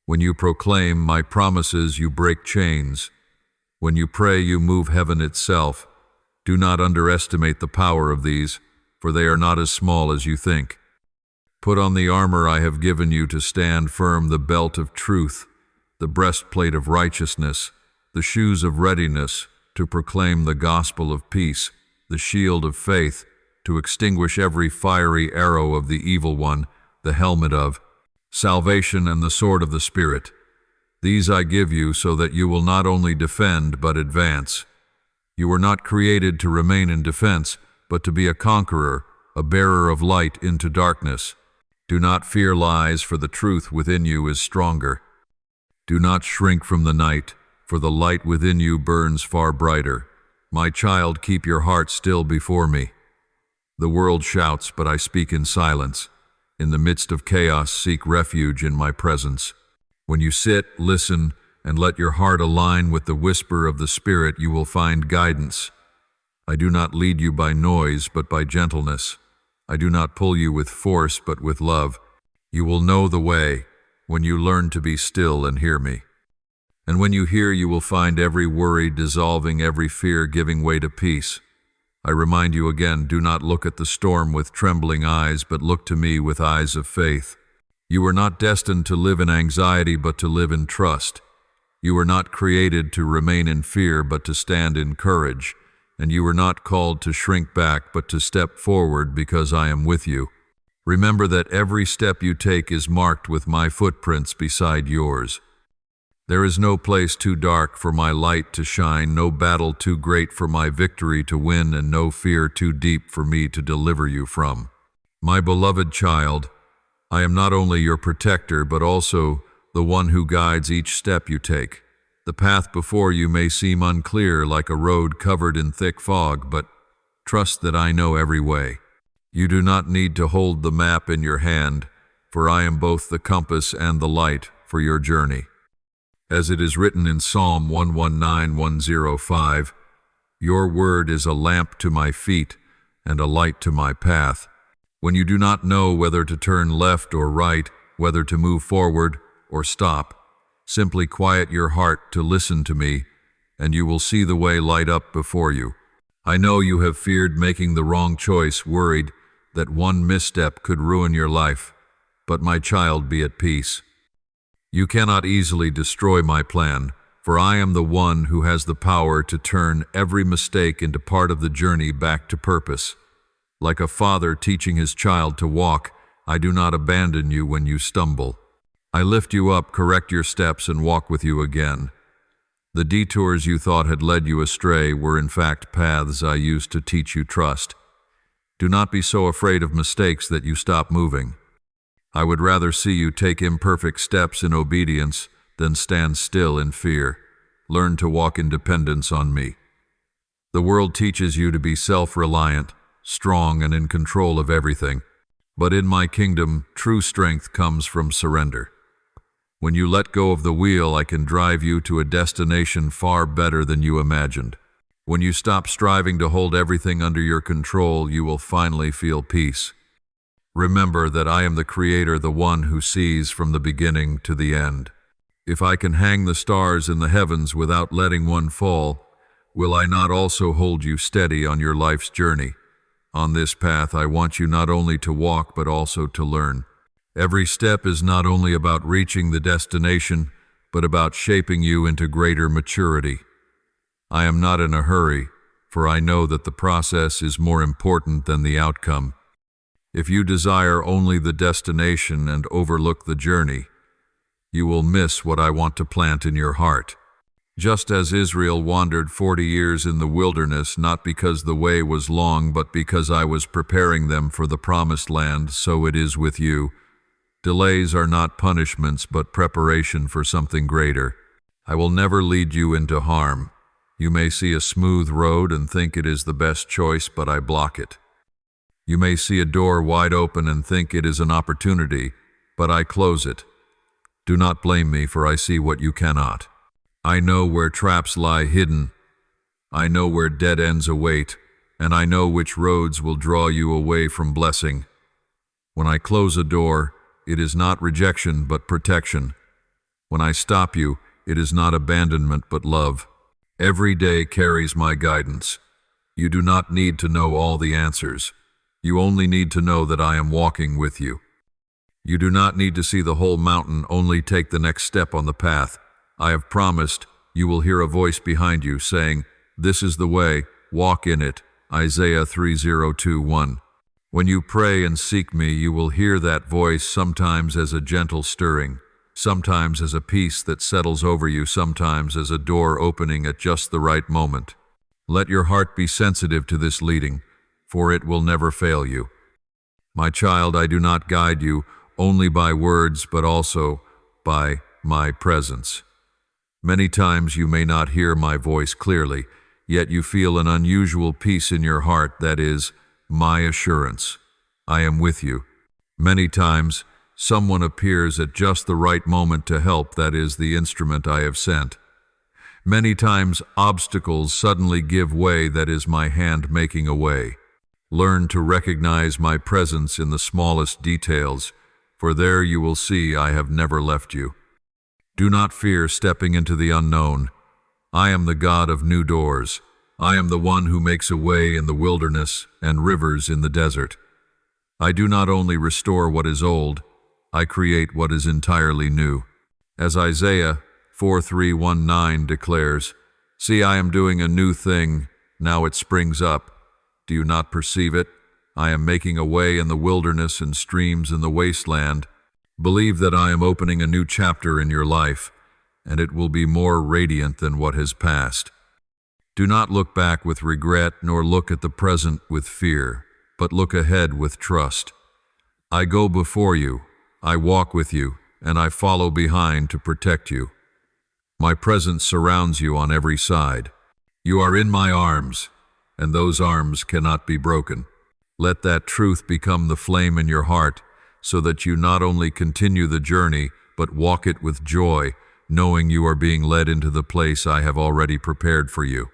When you proclaim my promises, you break chains. When you pray, you move heaven itself. Do not underestimate the power of these, for they are not as small as you think. Put on the armor I have given you to stand firm, the belt of truth, the breastplate of righteousness, the shoes of readiness to proclaim the gospel of peace, the shield of faith to extinguish every fiery arrow of the evil one, the helmet of salvation, and the sword of the Spirit. These I give you so that you will not only defend but advance. You were not created to remain in defense, but to be a conqueror, a bearer of light into darkness. Do not fear lies, for the truth within you is stronger. Do not shrink from the night, for the light within you burns far brighter. My child, keep your heart still before me. The world shouts, but I speak in silence. In the midst of chaos, seek refuge in my presence. When you sit, listen, and let your heart align with the whisper of the Spirit, you will find guidance. I do not lead you by noise, but by gentleness. I do not pull you with force, but with love. You will know the way when you learn to be still and hear me. And when you hear, you will find every worry dissolving, every fear giving way to peace. I remind you again, do not look at the storm with trembling eyes, but look to me with eyes of faith. You were not destined to live in anxiety, but to live in trust. You were not created to remain in fear, but to stand in courage. And you were not called to shrink back, but to step forward, because I am with you. Remember that every step you take is marked with my footprints beside yours. There is no place too dark for my light to shine, no battle too great for my victory to win, and no fear too deep for me to deliver you from. My beloved child, I am not only your protector, but also the one who guides each step you take. The path before you may seem unclear, like a road covered in thick fog, but trust that I know every way. You do not need to hold the map in your hand, for I am both the compass and the light for your journey. As it is written in Psalm 119:105, your word is a lamp to my feet and a light to my path. When you do not know whether to turn left or right, whether to move forward or stop, simply quiet your heart to listen to me, and you will see the way light up before you. I know you have feared making the wrong choice, worried that one misstep could ruin your life, but my child, be at peace. You cannot easily destroy my plan, for I am the one who has the power to turn every mistake into part of the journey back to purpose. Like a father teaching his child to walk, I do not abandon you when you stumble. I lift you up, correct your steps, and walk with you again. The detours you thought had led you astray were in fact paths I used to teach you trust. Do not be so afraid of mistakes that you stop moving. I would rather see you take imperfect steps in obedience than stand still in fear. Learn to walk in dependence on me. The world teaches you to be self-reliant, strong, and in control of everything. But in my kingdom, true strength comes from surrender. When you let go of the wheel, I can drive you to a destination far better than you imagined. When you stop striving to hold everything under your control, you will finally feel peace. Remember that I am the Creator, the one who sees from the beginning to the end. If I can hang the stars in the heavens without letting one fall, will I not also hold you steady on your life's journey? On this path, I want you not only to walk, but also to learn. Every step is not only about reaching the destination, but about shaping you into greater maturity. I am not in a hurry, for I know that the process is more important than the outcome. If you desire only the destination and overlook the journey, you will miss what I want to plant in your heart. Just as Israel wandered 40 years in the wilderness, not because the way was long, but because I was preparing them for the promised land, so it is with you. Delays are not punishments, but preparation for something greater. I will never lead you into harm. You may see a smooth road and think it is the best choice, but I block it. You may see a door wide open and think it is an opportunity, but I close it. Do not blame me, for I see what you cannot. I know where traps lie hidden. I know where dead ends await, and I know which roads will draw you away from blessing. When I close a door, it is not rejection, but protection. When I stop you, it is not abandonment, but love. Every day carries my guidance. You do not need to know all the answers. You only need to know that I am walking with you. You do not need to see the whole mountain, only take the next step on the path. I have promised you will hear a voice behind you saying, "This is the way, walk in it." Isaiah 30:21. When you pray and seek me, you will hear that voice, sometimes as a gentle stirring, sometimes as a peace that settles over you, sometimes as a door opening at just the right moment. Let your heart be sensitive to this leading, for it will never fail you. My child, I do not guide you only by words, but also by my presence. Many times you may not hear my voice clearly, yet you feel an unusual peace in your heart, that is, my assurance. I am with you. Many times, someone appears at just the right moment to help, that is the instrument I have sent. Many times obstacles suddenly give way, that is my hand making a way. Learn to recognize my presence in the smallest details, for there you will see I have never left you. Do not fear stepping into the unknown. I am the God of new doors. I am the one who makes a way in the wilderness and rivers in the desert. I do not only restore what is old, I create what is entirely new. As Isaiah 43:19 declares, "See, I am doing a new thing, now it springs up. Do you not perceive it? I am making a way in the wilderness and streams in the wasteland." Believe that I am opening a new chapter in your life, and it will be more radiant than what has passed. Do not look back with regret, nor look at the present with fear, but look ahead with trust. I go before you, I walk with you, and I follow behind to protect you. My presence surrounds you on every side. You are in my arms, and those arms cannot be broken. Let that truth become the flame in your heart, so that you not only continue the journey, but walk it with joy, knowing you are being led into the place I have already prepared for you.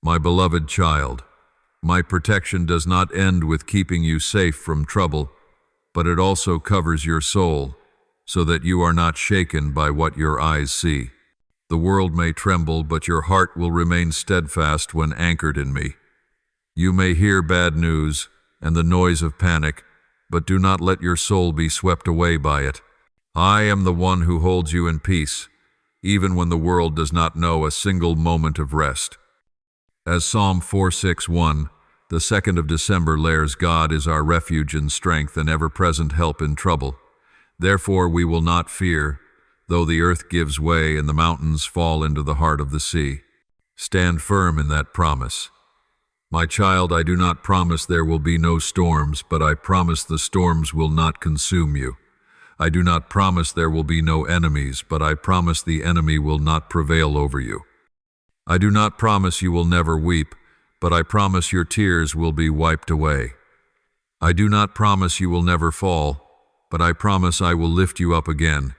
My beloved child, my protection does not end with keeping you safe from trouble, but it also covers your soul, so that you are not shaken by what your eyes see. The world may tremble, but your heart will remain steadfast when anchored in me. You may hear bad news and the noise of panic, but do not let your soul be swept away by it. I am the one who holds you in peace, even when the world does not know a single moment of rest. As Psalm 4:6-1, the 2nd of December declares, God is our refuge and strength and ever-present help in trouble. Therefore we will not fear, though the earth gives way and the mountains fall into the heart of the sea. Stand firm in that promise. My child, I do not promise there will be no storms, but I promise the storms will not consume you. I do not promise there will be no enemies, but I promise the enemy will not prevail over you. I do not promise you will never weep, but I promise your tears will be wiped away. I do not promise you will never fall, but I promise I will lift you up again.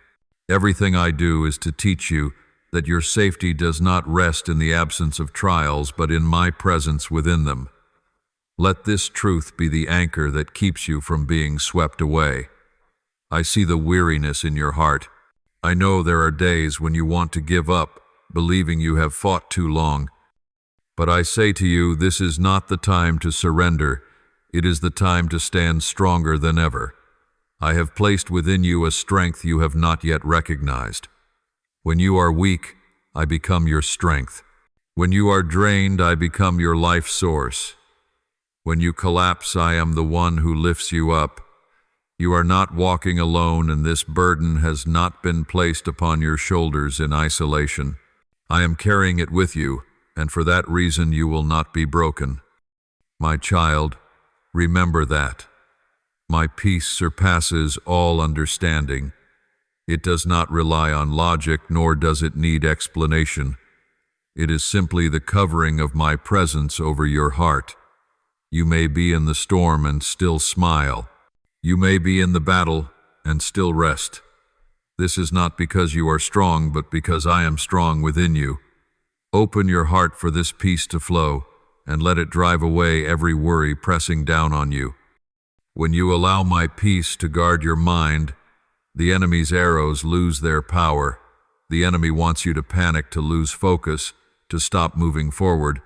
Everything I do is to teach you that your safety does not rest in the absence of trials, but in my presence within them. Let this truth be the anchor that keeps you from being swept away. I see the weariness in your heart. I know there are days when you want to give up, believing you have fought too long. But I say to you, this is not the time to surrender. It is the time to stand stronger than ever. I have placed within you a strength you have not yet recognized. When you are weak, I become your strength. When you are drained, I become your life source. When you collapse, I am the one who lifts you up. You are not walking alone, and this burden has not been placed upon your shoulders in isolation. I am carrying it with you, and for that reason you will not be broken. My child, remember that. My peace surpasses all understanding. It does not rely on logic, nor does it need explanation. It is simply the covering of my presence over your heart. You may be in the storm and still smile. You may be in the battle and still rest. This is not because you are strong, but because I am strong within you. Open your heart for this peace to flow, and let it drive away every worry pressing down on you. When you allow my peace to guard your mind, the enemy's arrows lose their power. The enemy wants you to panic, to lose focus, to stop moving forward.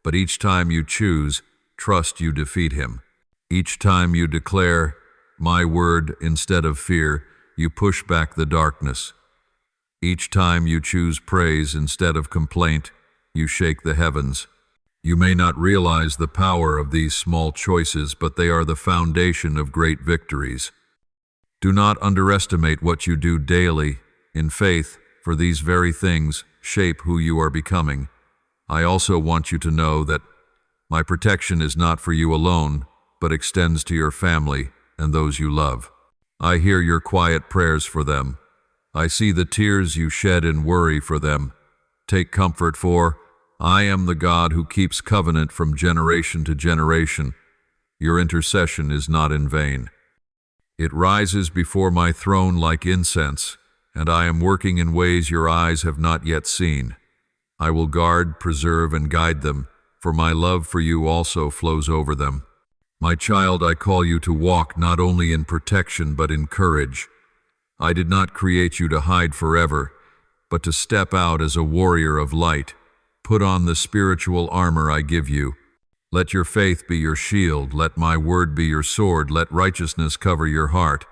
But each time you choose, trust, you defeat him. Each time you declare my word instead of fear, you push back the darkness. Each time you choose praise instead of complaint, you shake the heavens. You may not realize the power of these small choices, but they are the foundation of great victories. Do not underestimate what you do daily in faith, for these very things shape who you are becoming. I also want you to know that my protection is not for you alone, but extends to your family and those you love. I hear your quiet prayers for them. I see the tears you shed in worry for them. Take comfort, for I am the God who keeps covenant from generation to generation. Your intercession is not in vain. It rises before my throne like incense, and I am working in ways your eyes have not yet seen. I will guard, preserve, and guide them, for my love for you also flows over them. My child, I call you to walk not only in protection but in courage. I did not create you to hide forever, but to step out as a warrior of light. Put on the spiritual armor I give you. Let your faith be your shield, let my word be your sword, let righteousness cover your heart.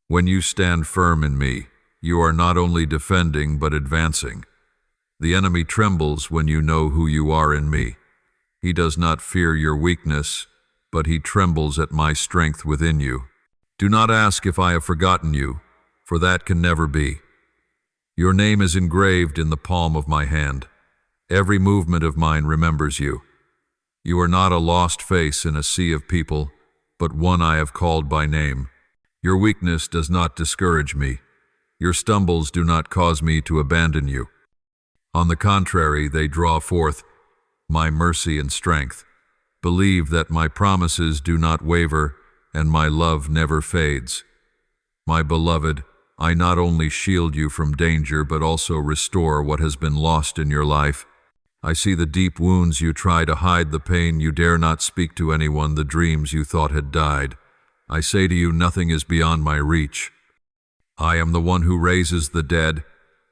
When you stand firm in me, you are not only defending but advancing. The enemy trembles when you know who you are in me. He does not fear your weakness, but he trembles at my strength within you. Do not ask if I have forgotten you, for that can never be. Your name is engraved in the palm of my hand. Every movement of mine remembers you. You are not a lost face in a sea of people, but one I have called by name. Your weakness does not discourage me. Your stumbles do not cause me to abandon you. On the contrary, they draw forth my mercy and strength. Believe that my promises do not waver and my love never fades. My beloved, I not only shield you from danger but also restore what has been lost in your life. I see the deep wounds you try to hide, the pain you dare not speak to anyone, the dreams you thought had died. I say to you, nothing is beyond my reach. I am the one who raises the dead.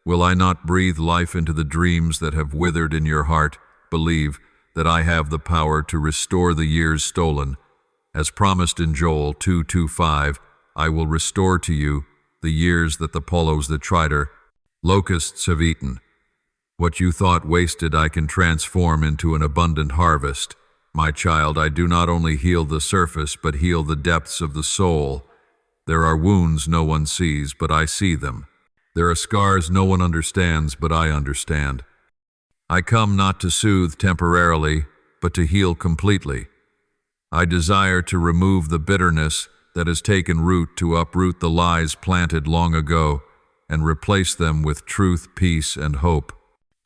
Will I not breathe life into the dreams that have withered in your heart? Believe that I have the power to restore the years stolen. As promised in Joel 2:5, I will restore to you the years that the polos, the triter, locusts have eaten. What you thought wasted I can transform into an abundant harvest. My child, I do not only heal the surface, but heal the depths of the soul. There are wounds no one sees, but I see them. There are scars no one understands, but I understand. I come not to soothe temporarily, but to heal completely. I desire to remove the bitterness that has taken root, to uproot the lies planted long ago, and replace them with truth, peace, and hope.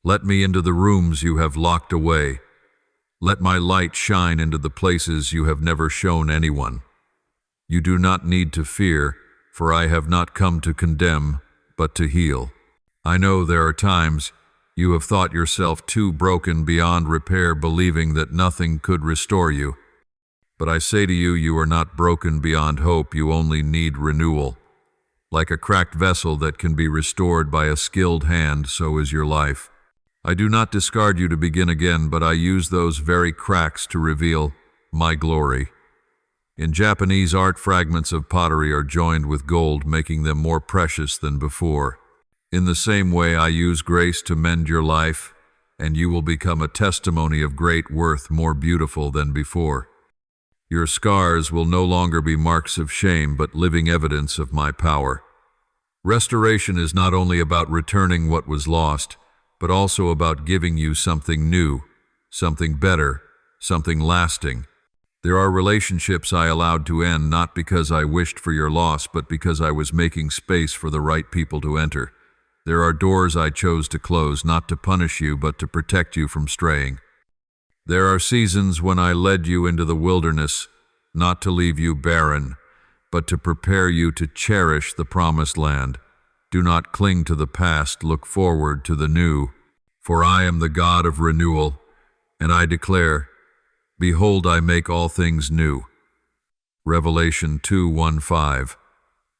Let me into the rooms you have locked away. Let my light shine into the places you have never shown anyone. You do not need to fear, for I have not come to condemn, but to heal. I know there are times you have thought yourself too broken beyond repair, believing that nothing could restore you. But I say to you, you are not broken beyond hope, you only need renewal. Like a cracked vessel that can be restored by a skilled hand, so is your life. I do not discard you to begin again, but I use those very cracks to reveal my glory. In Japanese art, fragments of pottery are joined with gold, making them more precious than before. In the same way, I use grace to mend your life, and you will become a testimony of great worth, more beautiful than before. Your scars will no longer be marks of shame, but living evidence of my power. Restoration is not only about returning what was lost, but also about giving you something new, something better, something lasting. There are relationships I allowed to end, not because I wished for your loss, but because I was making space for the right people to enter. There are doors I chose to close, not to punish you, but to protect you from straying. There are seasons when I led you into the wilderness, not to leave you barren, but to prepare you to cherish the promised land. Do not cling to the past, look forward to the new. For I am the God of renewal, and I declare, behold, I make all things new. Revelation 2:1-5.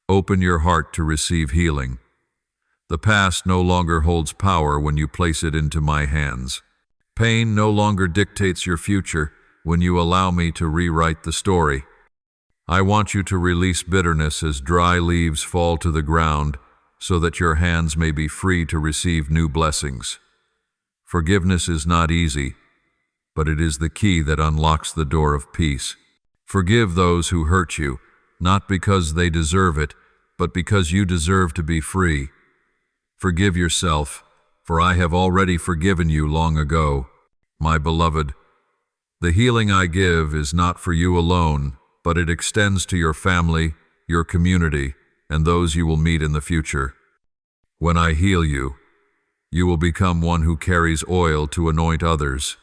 Open your heart to receive healing. The past no longer holds power when you place it into my hands. Pain no longer dictates your future when you allow me to rewrite the story. I want you to release bitterness as dry leaves fall to the ground, so that your hands may be free to receive new blessings. Forgiveness is not easy, but it is the key that unlocks the door of peace. Forgive those who hurt you, not because they deserve it, but because you deserve to be free. Forgive yourself, for I have already forgiven you long ago. My beloved, the healing I give is not for you alone, but it extends to your family, your community, and those you will meet in the future. When I heal you, you will become one who carries oil to anoint others.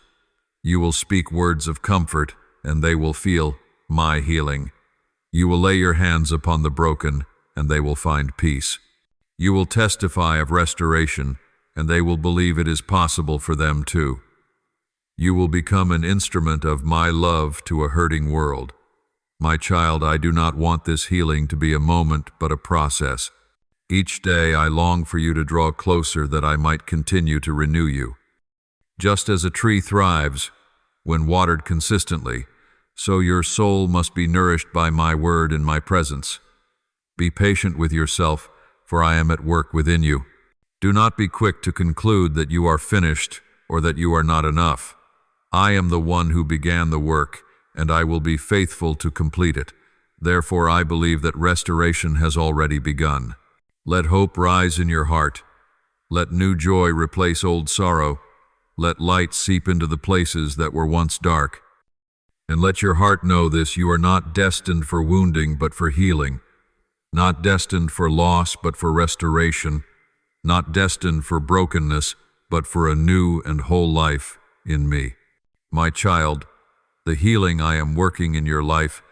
You will speak words of comfort, and they will feel my healing. You will lay your hands upon the broken, and they will find peace. You will testify of restoration, and they will believe it is possible for them too. You will become an instrument of my love to a hurting world. My child, I do not want this healing to be a moment, but a process. Each day I long for you to draw closer that I might continue to renew you. Just as a tree thrives when watered consistently, so your soul must be nourished by my word in my presence. Be patient with yourself, for I am at work within you. Do not be quick to conclude that you are finished or that you are not enough. I am the one who began the work, and I will be faithful to complete it. Therefore, I believe that restoration has already begun. Let hope rise in your heart. Let new joy replace old sorrow. Let light seep into the places that were once dark. And let your heart know this: you are not destined for wounding, but for healing. Not destined for loss, but for restoration. Not destined for brokenness, but for a new and whole life in me. My child, the healing I am working in your life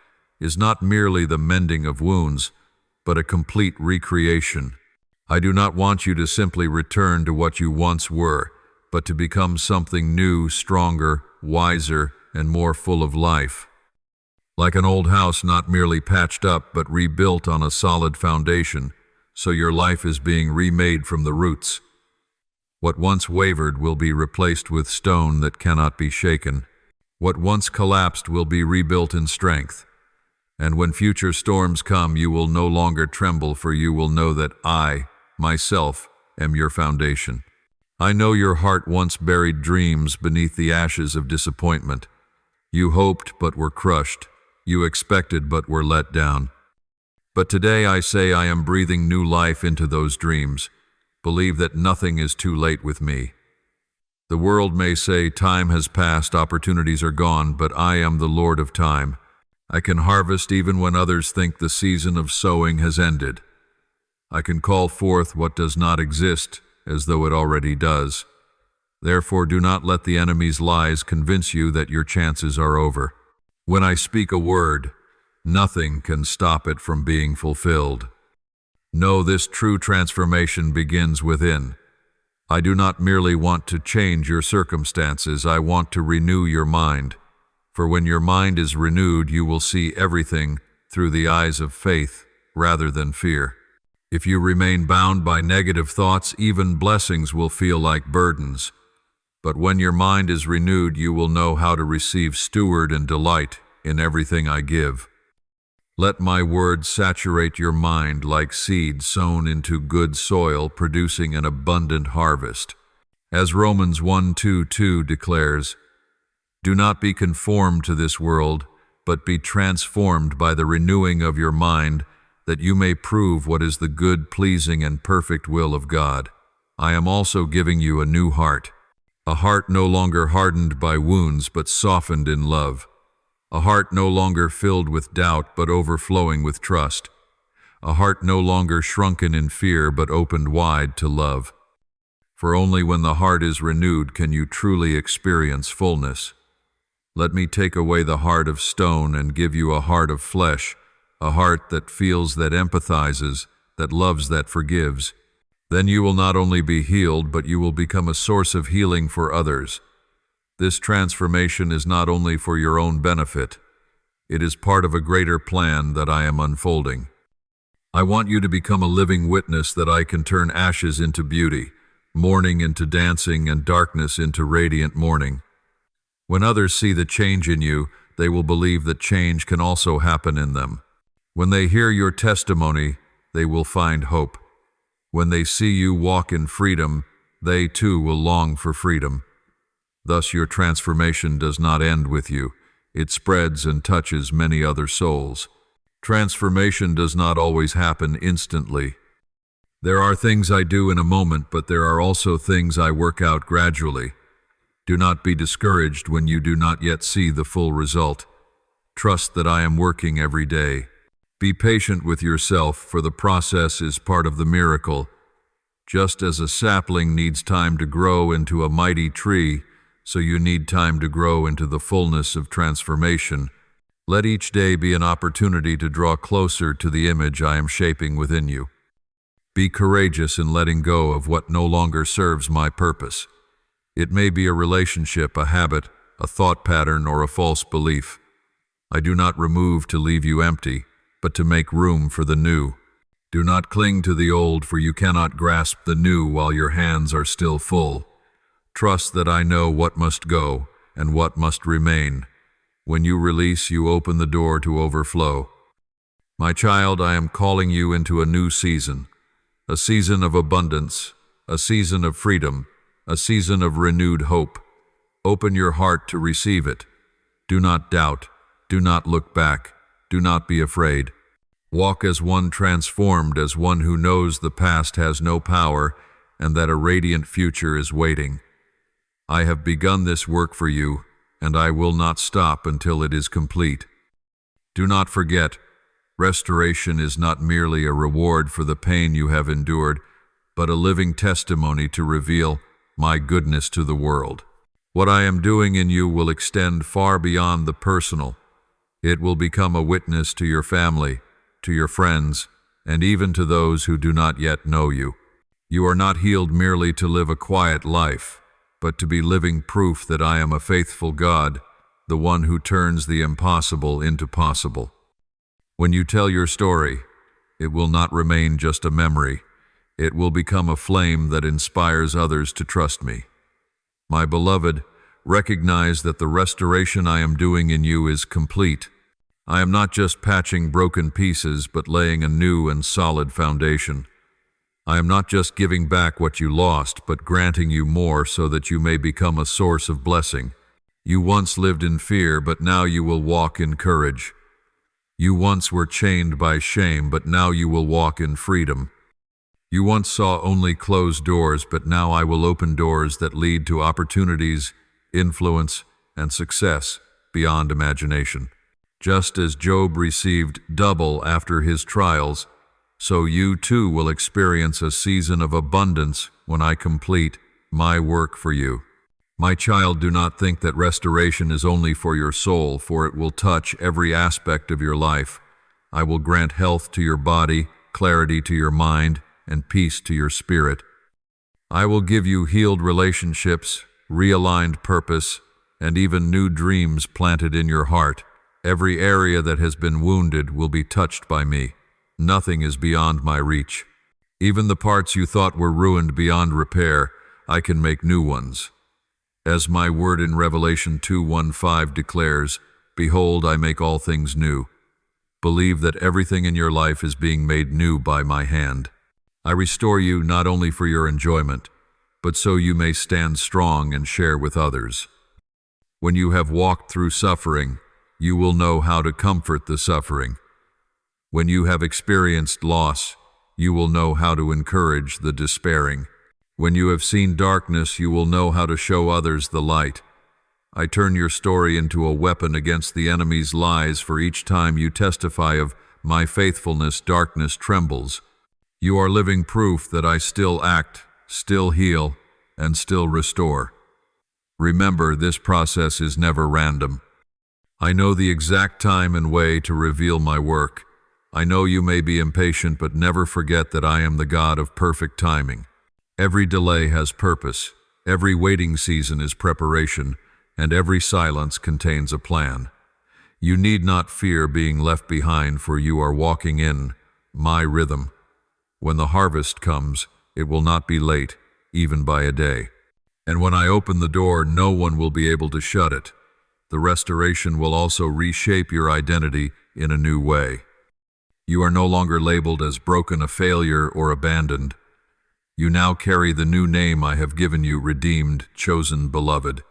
is not merely the mending of wounds, but a complete recreation. I do not want you to simply return to what you once were, but to become something new, stronger, wiser, and more full of life. Like an old house not merely patched up, but rebuilt on a solid foundation, so your life is being remade from the roots. What once wavered will be replaced with stone that cannot be shaken. What once collapsed will be rebuilt in strength. And when future storms come, you will no longer tremble, for you will know that I, myself, am your foundation. I know your heart once buried dreams beneath the ashes of disappointment. You hoped but were crushed. You expected but were let down. But today I say I am breathing new life into those dreams. Believe that nothing is too late with me. The world may say time has passed, opportunities are gone, but I am the Lord of time. I can harvest even when others think the season of sowing has ended. I can call forth what does not exist as though it already does. Therefore, do not let the enemy's lies convince you that your chances are over. When I speak a word, nothing can stop it from being fulfilled. Know this: true transformation begins within. I do not merely want to change your circumstances, I want to renew your mind. For when your mind is renewed, you will see everything through the eyes of faith rather than fear. If you remain bound by negative thoughts, even blessings will feel like burdens. But when your mind is renewed, you will know how to receive, steward, and delight in everything I give. Let my word saturate your mind like seed sown into good soil, producing an abundant harvest. As Romans 1:2 declares, do not be conformed to this world, but be transformed by the renewing of your mind, that you may prove what is the good, pleasing, and perfect will of God. I am also giving you a new heart, a heart no longer hardened by wounds, but softened in love, a heart no longer filled with doubt, but overflowing with trust, a heart no longer shrunken in fear, but opened wide to love. For only when the heart is renewed can you truly experience fullness. Let me take away the heart of stone and give you a heart of flesh, a heart that feels, that empathizes, that loves, that forgives. Then you will not only be healed, but you will become a source of healing for others. This transformation is not only for your own benefit, it is part of a greater plan that I am unfolding. I want you to become a living witness that I can turn ashes into beauty, mourning into dancing, and darkness into radiant morning. When others see the change in you, they will believe that change can also happen in them. When they hear your testimony, they will find hope. When they see you walk in freedom, they too will long for freedom. Thus your transformation does not end with you. It spreads and touches many other souls. Transformation does not always happen instantly. There are things I do in a moment, but there are also things I work out gradually. Do not be discouraged when you do not yet see the full result. Trust that I am working every day. Be patient with yourself, for the process is part of the miracle. Just as a sapling needs time to grow into a mighty tree, so you need time to grow into the fullness of transformation. Let each day be an opportunity to draw closer to the image I am shaping within you. Be courageous in letting go of what no longer serves my purpose. It may be a relationship, a habit, a thought pattern, or a false belief. I do not remove to leave you empty, but to make room for the new. Do not cling to the old, for you cannot grasp the new while your hands are still full. Trust that I know what must go and what must remain. When you release, you open the door to overflow. My child, I am calling you into a new season, a season of abundance, a season of freedom, a season of renewed hope. Open your heart to receive it. Do not doubt. Do not look back. Do not be afraid. Walk as one transformed, as one who knows the past has no power and that a radiant future is waiting. I have begun this work for you, and I will not stop until it is complete. Do not forget, restoration is not merely a reward for the pain you have endured, but a living testimony to reveal my goodness to the world. What I am doing in you will extend far beyond the personal. It will become a witness to your family, to your friends, and even to those who do not yet know you. You are not healed merely to live a quiet life, but to be living proof that I am a faithful God, the one who turns the impossible into possible. When you tell your story, it will not remain just a memory. It will become a flame that inspires others to trust me. My beloved, recognize that the restoration I am doing in you is complete. I am not just patching broken pieces, but laying a new and solid foundation. I am not just giving back what you lost, but granting you more so that you may become a source of blessing. You once lived in fear, but now you will walk in courage. You once were chained by shame, but now you will walk in freedom. You once saw only closed doors, but now I will open doors that lead to opportunities, influence, and success beyond imagination. Just as Job received double after his trials, so you too will experience a season of abundance when I complete my work for you. My child, do not think that restoration is only for your soul, for it will touch every aspect of your life. I will grant health to your body, clarity to your mind, and peace to your spirit. I will give you healed relationships, realigned purpose, and even new dreams planted in your heart. Every area that has been wounded will be touched by me. Nothing is beyond my reach. Even the parts you thought were ruined beyond repair, I can make new ones. As my word in Revelation 2:1-5 declares, "Behold, I make all things new." Believe that everything in your life is being made new by my hand. I restore you not only for your enjoyment, but so you may stand strong and share with others. When you have walked through suffering, you will know how to comfort the suffering. When you have experienced loss, you will know how to encourage the despairing. When you have seen darkness, you will know how to show others the light. I turn your story into a weapon against the enemy's lies, for each time you testify of my faithfulness, darkness trembles. You are living proof that I still act, still heal, and still restore. Remember, this process is never random. I know the exact time and way to reveal my work. I know you may be impatient, but never forget that I am the God of perfect timing. Every delay has purpose, every waiting season is preparation, and every silence contains a plan. You need not fear being left behind, for you are walking in my rhythm. When the harvest comes, it will not be late, even by a day. And when I open the door, no one will be able to shut it. The restoration will also reshape your identity in a new way. You are no longer labeled as broken, a failure, or abandoned. You now carry the new name I have given you, redeemed, chosen, beloved.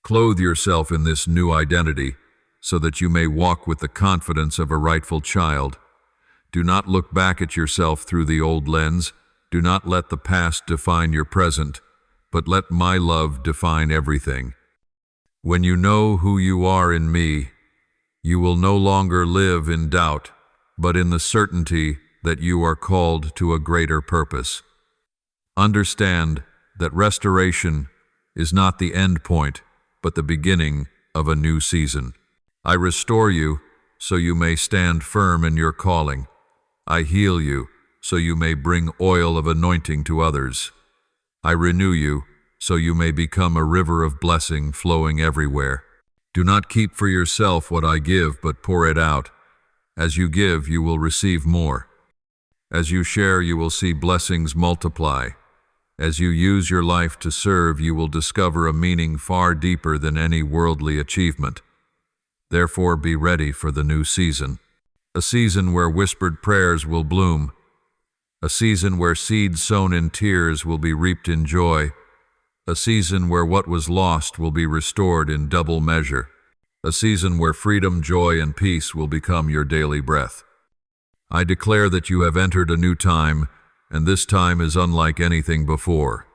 Clothe yourself in this new identity so that you may walk with the confidence of a rightful child. Do not look back at yourself through the old lens. Do not let the past define your present, but let my love define everything. When you know who you are in me, you will no longer live in doubt, but in the certainty that you are called to a greater purpose. Understand that restoration is not the end point, but the beginning of a new season. I restore you so you may stand firm in your calling. I heal you so you may bring oil of anointing to others. I renew you, so you may become a river of blessing flowing everywhere. Do not keep for yourself what I give, but pour it out. As you give, you will receive more. As you share, you will see blessings multiply. As you use your life to serve, you will discover a meaning far deeper than any worldly achievement. Therefore, be ready for the new season. A season where whispered prayers will bloom. A season where seeds sown in tears will be reaped in joy. A season where what was lost will be restored in double measure. A season where freedom, joy, and peace will become your daily breath. I declare that you have entered a new time, and this time is unlike anything before.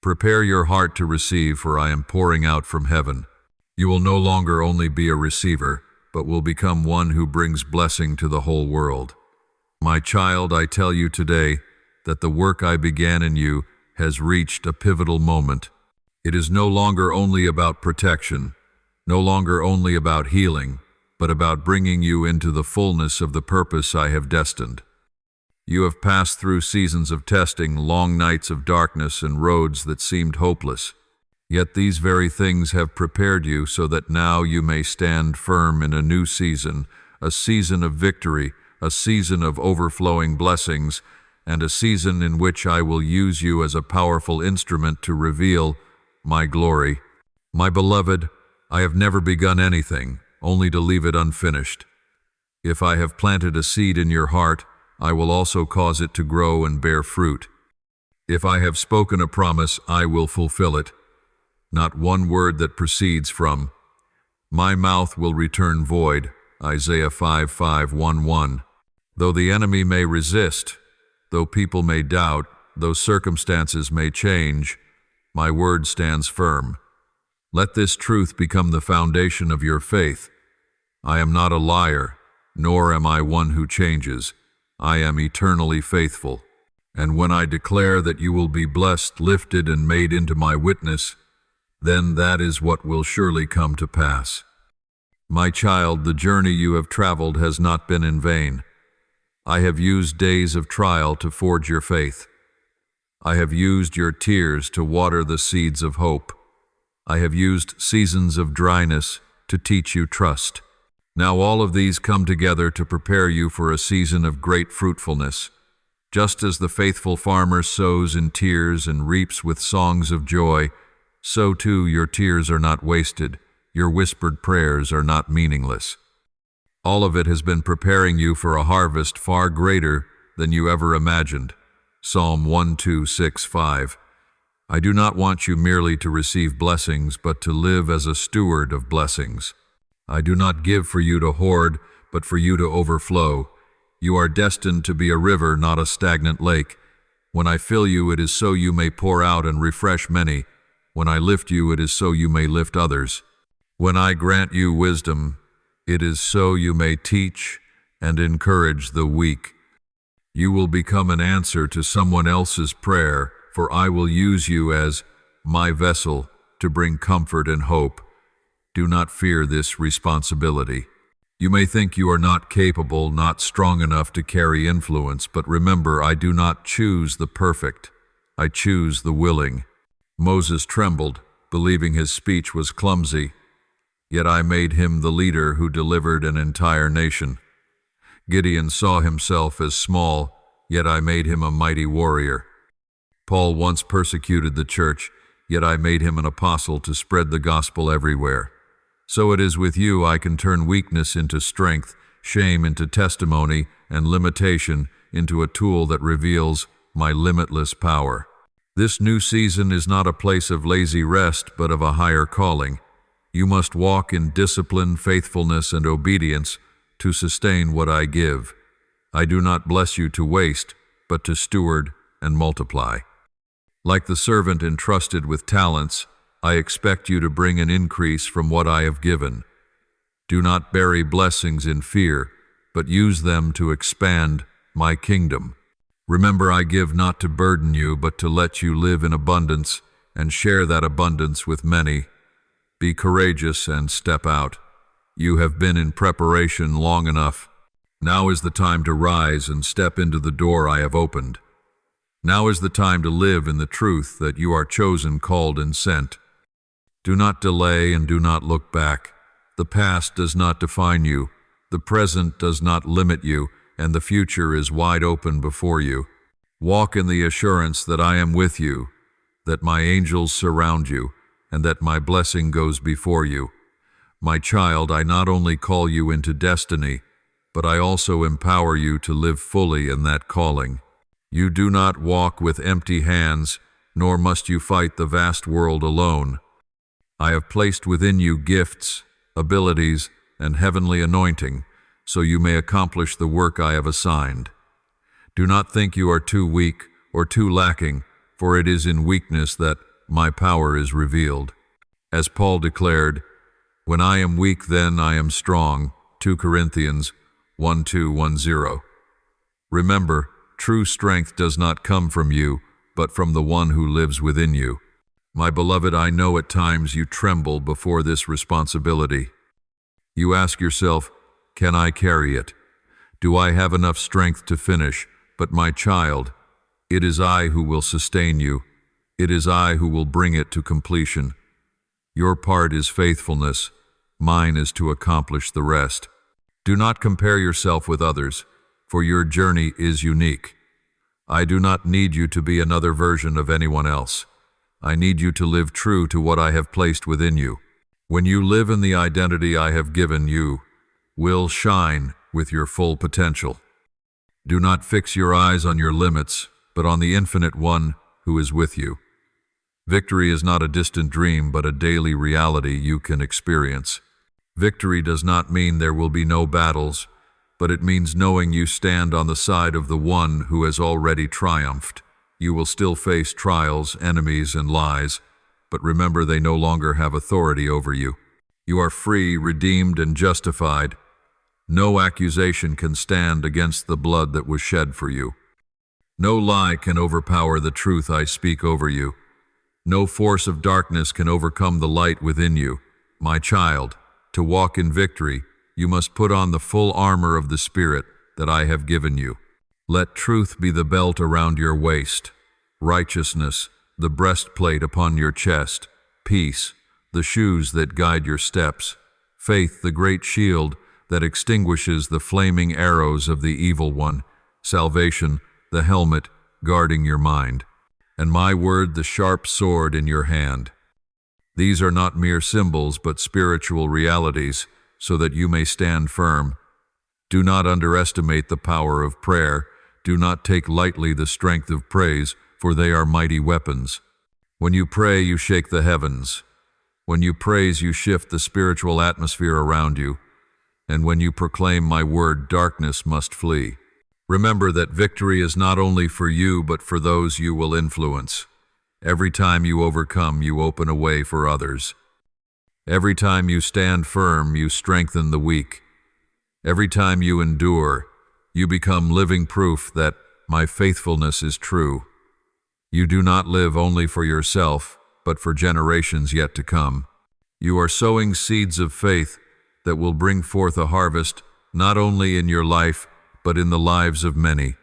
Prepare your heart to receive, for I am pouring out from heaven. You will no longer only be a receiver, but will become one who brings blessing to the whole world. My child, I tell you today that the work I began in you has reached a pivotal moment. It is no longer only about protection, no longer only about healing, but about bringing you into the fullness of the purpose I have destined. You have passed through seasons of testing, long nights of darkness, and roads that seemed hopeless. Yet these very things have prepared you so that now you may stand firm in a new season, a season of victory, a season of overflowing blessings, and a season in which I will use you as a powerful instrument to reveal my glory. My beloved, I have never begun anything, only to leave it unfinished. If I have planted a seed in your heart, I will also cause it to grow and bear fruit. If I have spoken a promise, I will fulfill it. Not one word that proceeds from my mouth will return void. Isaiah 5:5-1-1. Though the enemy may resist, though people may doubt, though circumstances may change, my word stands firm. Let this truth become the foundation of your faith. I am not a liar, nor am I one who changes. I am eternally faithful. And when I declare that you will be blessed, lifted, and made into my witness, then that is what will surely come to pass. My child, the journey you have traveled has not been in vain. I have used days of trial to forge your faith. I have used your tears to water the seeds of hope. I have used seasons of dryness to teach you trust. Now all of these come together to prepare you for a season of great fruitfulness. Just as the faithful farmer sows in tears and reaps with songs of joy, so too your tears are not wasted, your whispered prayers are not meaningless. All of it has been preparing you for a harvest far greater than you ever imagined. Psalm 1:2-6-5. I do not want you merely to receive blessings, but to live as a steward of blessings. I do not give for you to hoard, but for you to overflow. You are destined to be a river, not a stagnant lake. When I fill you, it is so you may pour out and refresh many. When I lift you, it is so you may lift others. When I grant you wisdom, it is so you may teach and encourage the weak. You will become an answer to someone else's prayer, for I will use you as my vessel to bring comfort and hope. Do not fear this responsibility. You may think you are not capable, not strong enough to carry influence, but remember, I do not choose the perfect. I choose the willing. Moses trembled, believing his speech was clumsy, yet I made him the leader who delivered an entire nation. Gideon saw himself as small, yet I made him a mighty warrior. Paul once persecuted the church, yet I made him an apostle to spread the gospel everywhere. So it is with you. I can turn weakness into strength, shame into testimony, and limitation into a tool that reveals my limitless power. This new season is not a place of lazy rest, but of a higher calling. You must walk in discipline, faithfulness, and obedience to sustain what I give. I do not bless you to waste, but to steward and multiply. Like the servant entrusted with talents, I expect you to bring an increase from what I have given. Do not bury blessings in fear, but use them to expand my kingdom. Remember, I give not to burden you, but to let you live in abundance and share that abundance with many. Be courageous and step out. You have been in preparation long enough. Now is the time to rise and step into the door I have opened. Now is the time to live in the truth that you are chosen, called, and sent. Do not delay and do not look back. The past does not define you, the present does not limit you, and the future is wide open before you. Walk in the assurance that I am with you, that my angels surround you, and that my blessing goes before you. My child, I not only call you into destiny, but I also empower you to live fully in that calling. You do not walk with empty hands, nor must you fight the vast world alone. I have placed within you gifts, abilities, and heavenly anointing, so you may accomplish the work I have assigned. Do not think you are too weak or too lacking, for it is in weakness that my power is revealed. As Paul declared, "When I am weak, then I am strong." 2 Corinthians 1:2-10. Remember, true strength does not come from you, but from the one who lives within you. My beloved, I know at times you tremble before this responsibility. You ask yourself, can I carry it? Do I have enough strength to finish? But my child, it is I who will sustain you. It is I who will bring it to completion. Your part is faithfulness. Mine is to accomplish the rest. Do not compare yourself with others, for your journey is unique. I do not need you to be another version of anyone else. I need you to live true to what I have placed within you. When you live in the identity I have given you, will shine with your full potential. Do not fix your eyes on your limits, but on the infinite one who is with you. Victory is not a distant dream, but a daily reality you can experience. Victory does not mean there will be no battles, but it means knowing you stand on the side of the one who has already triumphed. You will still face trials, enemies, and lies, but remember they no longer have authority over you. You are free, redeemed, and justified. No accusation can stand against the blood that was shed for you. No lie can overpower the truth I speak over you. No force of darkness can overcome the light within you. My child, to walk in victory, you must put on the full armor of the Spirit that I have given you. Let truth be the belt around your waist, righteousness, the breastplate upon your chest, peace, the shoes that guide your steps, faith, the great shield that extinguishes the flaming arrows of the evil one, salvation, the helmet guarding your mind, and my word, the sharp sword in your hand. These are not mere symbols, but spiritual realities, so that you may stand firm. Do not underestimate the power of prayer. Do not take lightly the strength of praise, for they are mighty weapons. When you pray, you shake the heavens. When you praise, you shift the spiritual atmosphere around you. And when you proclaim my word, darkness must flee. Remember that victory is not only for you, but for those you will influence. Every time you overcome, you open a way for others. Every time you stand firm, you strengthen the weak. Every time you endure, you become living proof that my faithfulness is true. You do not live only for yourself, but for generations yet to come. You are sowing seeds of faith that will bring forth a harvest not only in your life, but in the lives of many.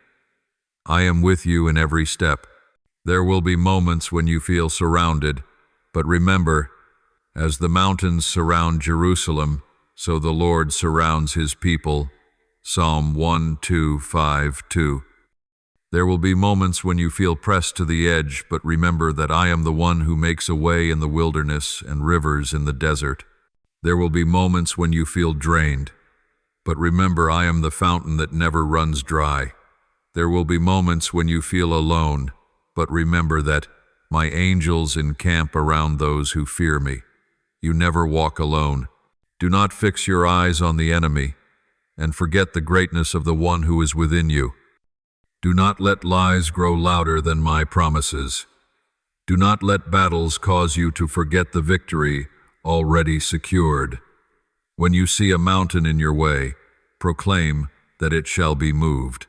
I am with you in every step. There will be moments when you feel surrounded, but remember, as the mountains surround Jerusalem, so the Lord surrounds his people. Psalm 1:2-5-2. There will be moments when you feel pressed to the edge, but remember that I am the one who makes a way in the wilderness and rivers in the desert. There will be moments when you feel drained, but remember I am the fountain that never runs dry. There will be moments when you feel alone, but remember that my angels encamp around those who fear me. You never walk alone. Do not fix your eyes on the enemy, and forget the greatness of the one who is within you. Do not let lies grow louder than my promises. Do not let battles cause you to forget the victory already secured. When you see a mountain in your way, proclaim that it shall be moved.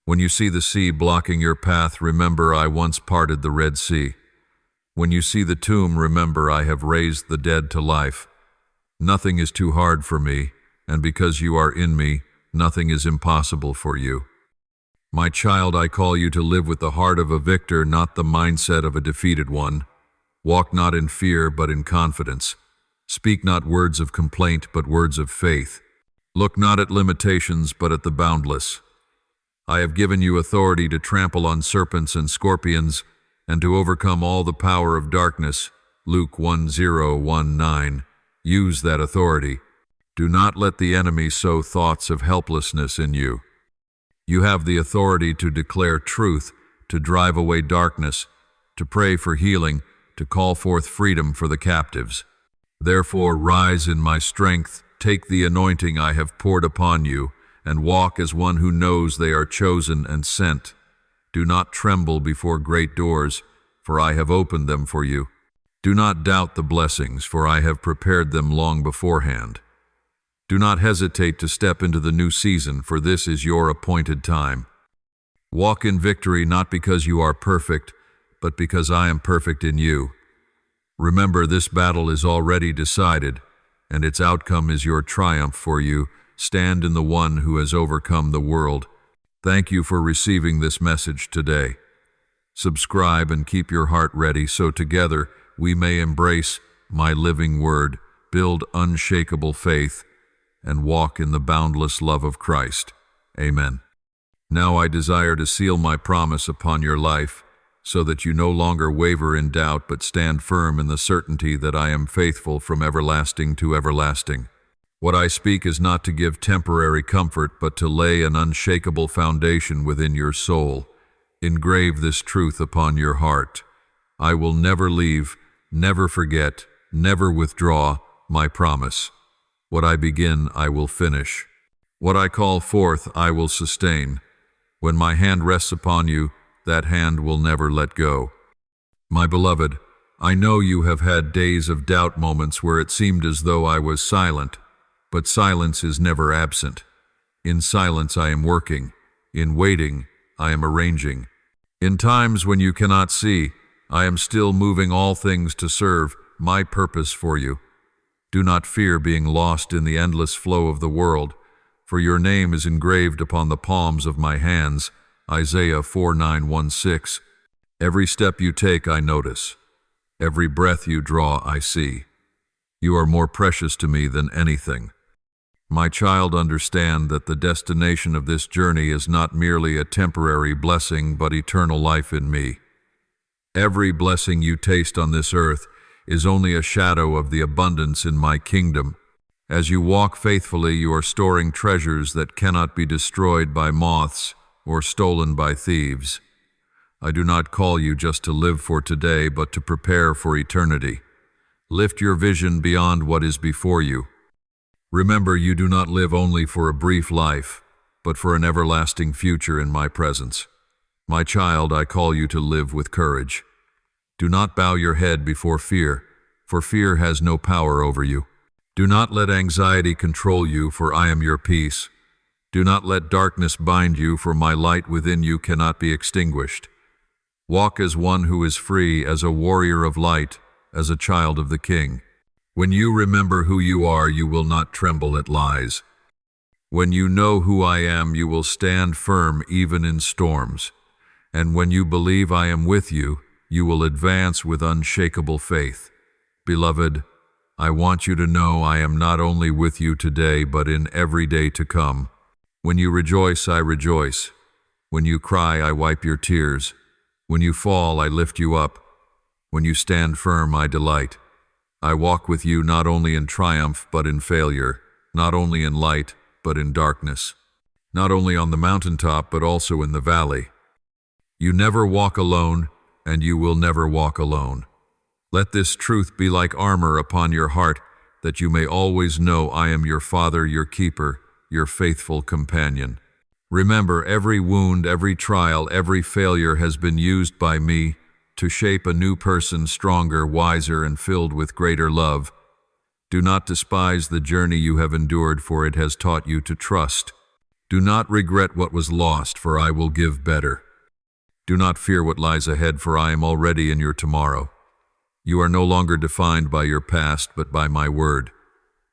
When you see the sea blocking your path, remember I once parted the Red Sea. When you see the tomb, remember I have raised the dead to life. Nothing is too hard for me, and because you are in me, nothing is impossible for you. My child, I call you to live with the heart of a victor, not the mindset of a defeated one. Walk not in fear, but in confidence. Speak not words of complaint, but words of faith. Look not at limitations, but at the boundless. I have given you authority to trample on serpents and scorpions, and to overcome all the power of darkness. Luke 10:19. Use that authority. Do not let the enemy sow thoughts of helplessness in you. You have the authority to declare truth, to drive away darkness, to pray for healing, to call forth freedom for the captives. Therefore, rise in my strength, take the anointing I have poured upon you, and walk as one who knows they are chosen and sent. Do not tremble before great doors, for I have opened them for you. Do not doubt the blessings, for I have prepared them long beforehand. Do not hesitate to step into the new season, for this is your appointed time. Walk in victory not because you are perfect, but because I am perfect in you. Remember, this battle is already decided, and its outcome is your triumph for you. Stand in the one who has overcome the world. Thank you for receiving this message today. Subscribe and keep your heart ready so together we may embrace my living word, build unshakable faith, and walk in the boundless love of Christ. Amen. Now I desire to seal my promise upon your life, so that you no longer waver in doubt, but stand firm in the certainty that I am faithful from everlasting to everlasting. What I speak is not to give temporary comfort, but to lay an unshakable foundation within your soul. Engrave this truth upon your heart. I will never leave, never forget, never withdraw my promise. What I begin, I will finish. What I call forth, I will sustain. When my hand rests upon you, that hand will never let go. My beloved, I know you have had days of doubt, moments where it seemed as though I was silent, but silence is never absent. In silence I am working. In waiting, I am arranging. In times when you cannot see, I am still moving all things to serve my purpose for you. Do not fear being lost in the endless flow of the world, for your name is engraved upon the palms of my hands. Isaiah 4:9-16. Every step you take I notice. Every breath you draw I see. You are more precious to me than anything. My child, understand that the destination of this journey is not merely a temporary blessing, but eternal life in me. Every blessing you taste on this earth is only a shadow of the abundance in my kingdom. As you walk faithfully, you are storing treasures that cannot be destroyed by moths or stolen by thieves. I do not call you just to live for today, but to prepare for eternity. Lift your vision beyond what is before you. Remember, you do not live only for a brief life, but for an everlasting future in my presence. My child, I call you to live with courage. Do not bow your head before fear, for fear has no power over you. Do not let anxiety control you, for I am your peace. Do not let darkness bind you, for my light within you cannot be extinguished. Walk as one who is free, as a warrior of light, as a child of the King. When you remember who you are, you will not tremble at lies. When you know who I am, you will stand firm even in storms. And when you believe I am with you, you will advance with unshakable faith. Beloved, I want you to know I am not only with you today, but in every day to come. When you rejoice, I rejoice. When you cry, I wipe your tears. When you fall, I lift you up. When you stand firm, I delight. I walk with you not only in triumph, but in failure, not only in light, but in darkness, not only on the mountaintop, but also in the valley. You never walk alone, and you will never walk alone. Let this truth be like armor upon your heart, that you may always know I am your Father, your keeper, your faithful companion. Remember, every wound, every trial, every failure has been used by me to shape a new person, stronger, wiser, and filled with greater love. Do not despise the journey you have endured, for it has taught you to trust. Do not regret what was lost, for I will give better. Do not fear what lies ahead, for I am already in your tomorrow. You are no longer defined by your past, but by my word.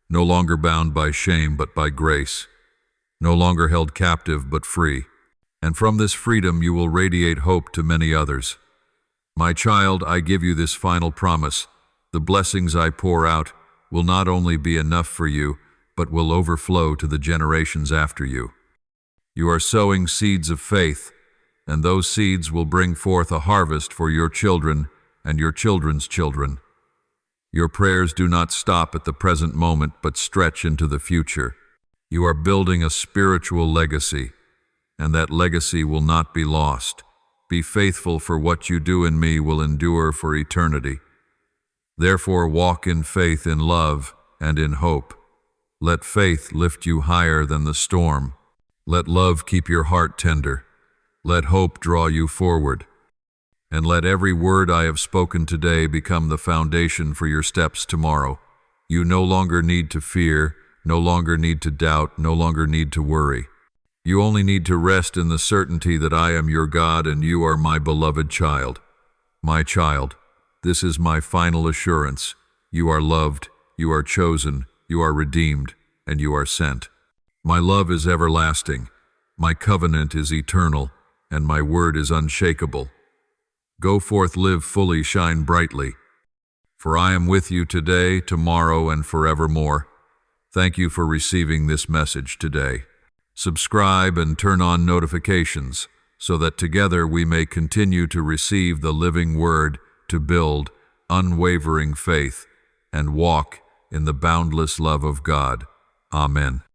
No longer bound by shame, but by grace. no longer held captive but free. And from this freedom you will radiate hope to many others. My child, I give you this final promise. The blessings I pour out will not only be enough for you, but will overflow to the generations after you. You are sowing seeds of faith, and those seeds will bring forth a harvest for your children and your children's children. Your prayers do not stop at the present moment, but stretch into the future. You are building a spiritual legacy, and that legacy will not be lost. Be faithful, for what you do in me will endure for eternity. Therefore, walk in faith, in love, and in hope. Let faith lift you higher than the storm. Let love keep your heart tender. Let hope draw you forward. And let every word I have spoken today become the foundation for your steps tomorrow. You no longer need to fear, no longer need to doubt, no longer need to worry. You only need to rest in the certainty that I am your God and you are my beloved child. My child, this is my final assurance. You are loved, you are chosen, you are redeemed, and you are sent. My love is everlasting, my covenant is eternal, and my word is unshakable. Go forth, live fully, shine brightly. For I am with you today, tomorrow, and forevermore. Thank you for receiving this message today. Subscribe and turn on notifications so that together we may continue to receive the living word to build unwavering faith and walk in the boundless love of God. Amen.